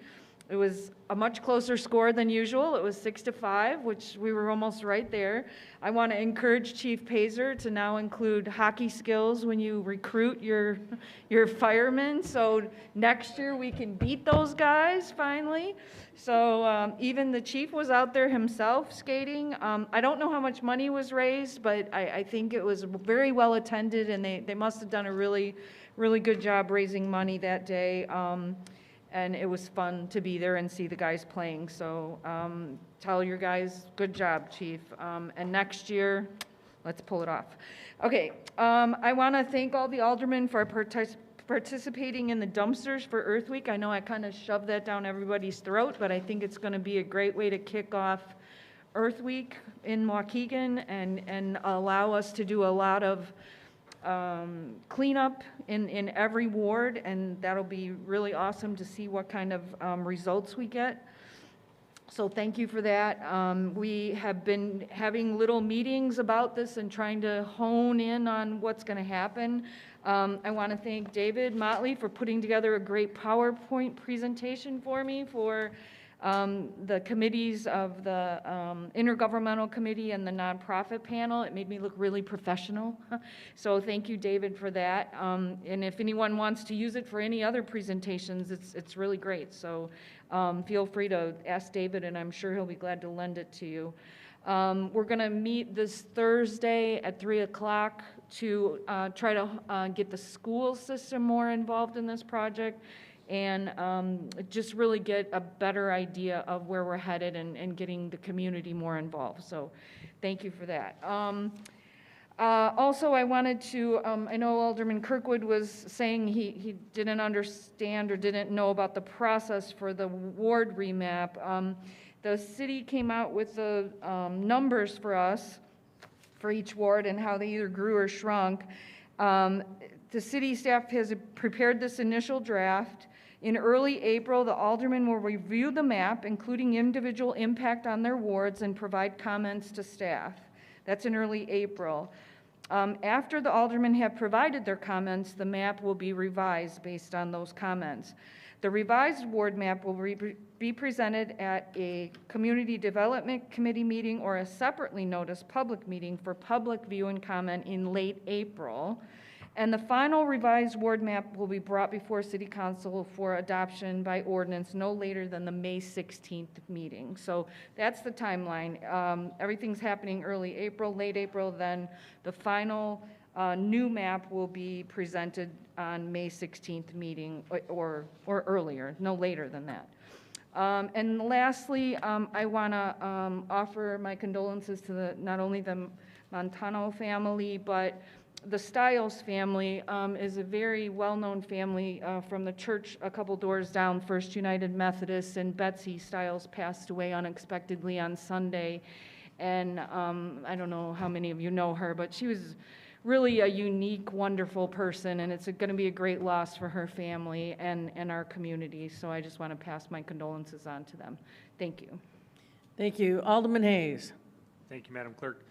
It was a much closer score than usual. It was 6-5, which we were almost right there. I want to encourage Chief Pazer to now include hockey skills when you recruit your firemen. So next year we can beat those guys finally. So even the chief was out there himself skating. I don't know how much money was raised, but I think it was very well attended, and they must have done a really, really good job raising money that day. And it was fun to be there and see the guys playing. So tell your guys, good job, Chief. And next year, let's pull it off. Okay, I want to thank all the aldermen for participating in the dumpsters for Earth Week. I know I kind of shoved that down everybody's throat, but I think it's going to be a great way to kick off Earth Week in Waukegan and allow us to do a lot of cleanup in every ward, and that'll be really awesome to see what kind of results we get. So thank you for that. We have been having little meetings about this and trying to hone in on what's going to happen. I want to thank David Motley for putting together a great PowerPoint presentation for me for the committees of the Intergovernmental Committee and the nonprofit panel. It made me look really professional. So thank you, David, for that. And if anyone wants to use it for any other presentations, it's really great. So feel free to ask David, and I'm sure he'll be glad to lend it to you. We're going to meet this Thursday at 3 o'clock to try to get the school system more involved in this project and just really get a better idea of where we're headed and getting the community more involved. So thank you for that. Also, I wanted to, I know Alderman Kirkwood was saying he didn't understand or didn't know about the process for the ward remap. The city came out with the numbers for us for each ward and how they either grew or shrunk. The city staff has prepared this initial draft. In early April, the aldermen will review the map, including individual impact on their wards, and provide comments to staff. That's in early April. After the aldermen have provided their comments, the map will be revised based on those comments. The revised ward map will be presented at a Community Development Committee meeting or a separately noticed public meeting for public view and comment in late April. And the final revised ward map will be brought before City Council for adoption by ordinance no later than the May 16th meeting. So that's the timeline. Everything's happening early April, late April, then the final new map will be presented on May 16th meeting or earlier, no later than that. And lastly, I want to offer my condolences to not only the Montano family, but the Stiles family is a very well-known family from the church a couple doors down, First United Methodist, and Betsy Stiles passed away unexpectedly on Sunday. And I don't know how many of you know her, but she was really a unique, wonderful person, and it's going to be a great loss for her family and our community. So I just want to pass my condolences on to them. Thank you. Thank you. Alderman Hayes. Thank you, Madam Clerk.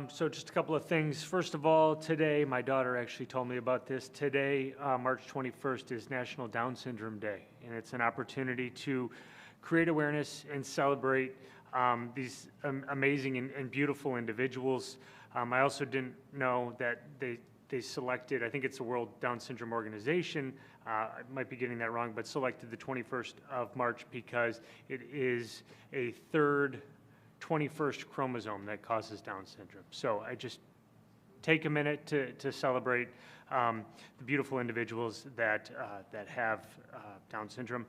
So just a couple of things. First of all, today, my daughter actually told me about this. Today, March 21st, is National Down Syndrome Day, and it's an opportunity to create awareness and celebrate these amazing and beautiful individuals. I also didn't know that they selected, I think it's the World Down Syndrome Organization, I might be getting that wrong, but selected the 21st of March because it is a third 21st chromosome that causes Down syndrome. So I just take a minute to celebrate the beautiful individuals that have Down syndrome.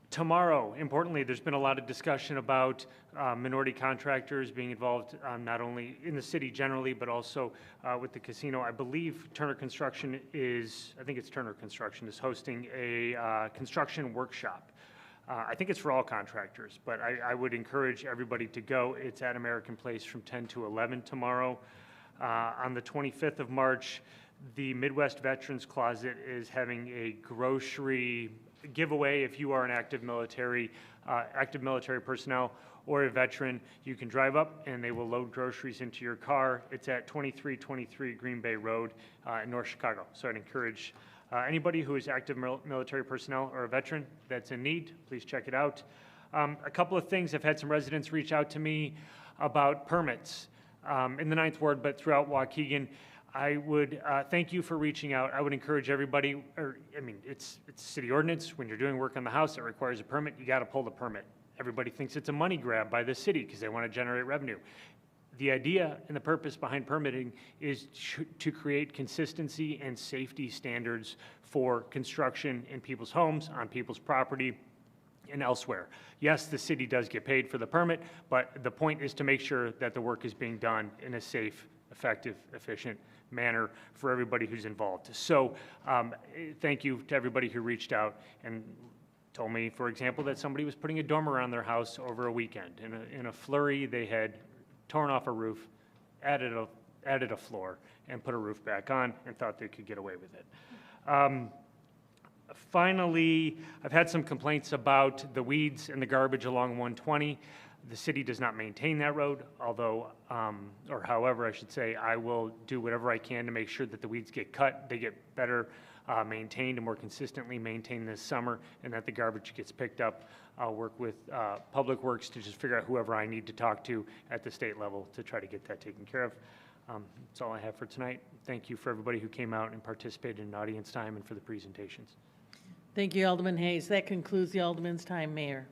Tomorrow, importantly, there's been a lot of discussion about minority contractors being involved not only in the city generally, but also with the casino. I believe Turner Construction is hosting a construction workshop. I think it's for all contractors, but I would encourage everybody to go. It's at American Place from 10 to 11 tomorrow. On the 25th of March, the Midwest Veterans Closet is having a grocery giveaway. If you are an active military personnel or a veteran, you can drive up and they will load groceries into your car. It's at 2323 Green Bay Road in North Chicago. So I'd encourage anybody who is active military personnel or a veteran that's in need, please check it out. A couple of things, I've had some residents reach out to me about permits in the 9th Ward, but throughout Waukegan. I would thank you for reaching out. I would encourage everybody, it's city ordinance. When you're doing work on the house that requires a permit, you got to pull the permit. Everybody thinks it's a money grab by the city because they want to generate revenue. The idea and the purpose behind permitting is to create consistency and safety standards for construction in people's homes, on people's property, and elsewhere. Yes, the city does get paid for the permit, but the point is to make sure that the work is being done in a safe, effective, efficient manner for everybody who's involved. So thank you to everybody who reached out and told me, for example, that somebody was putting a dormer on their house over a weekend. In a flurry, they had torn off a roof, added a floor, and put a roof back on and thought they could get away with it. Finally, I've had some complaints about the weeds and the garbage along 120. The city does not maintain that road, however, I should say, I will do whatever I can to make sure that the weeds get cut, they get better maintained and more consistently maintained this summer, and that the garbage gets picked up. I'll work with Public Works to just figure out whoever I need to talk to at the state level to try to get that taken care of. That's all I have for tonight. Thank you for everybody who came out and participated in audience time and for the presentations. Thank you, Alderman Hayes. That concludes the Alderman's time, Mayor.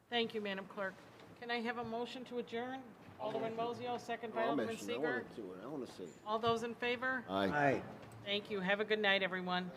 Thank you, Madam Clerk. Can I have a motion to adjourn? Alderman Mozio, second by Alderman Seeger. I want to say. All those in favor? Aye. Thank you. Have a good night, everyone.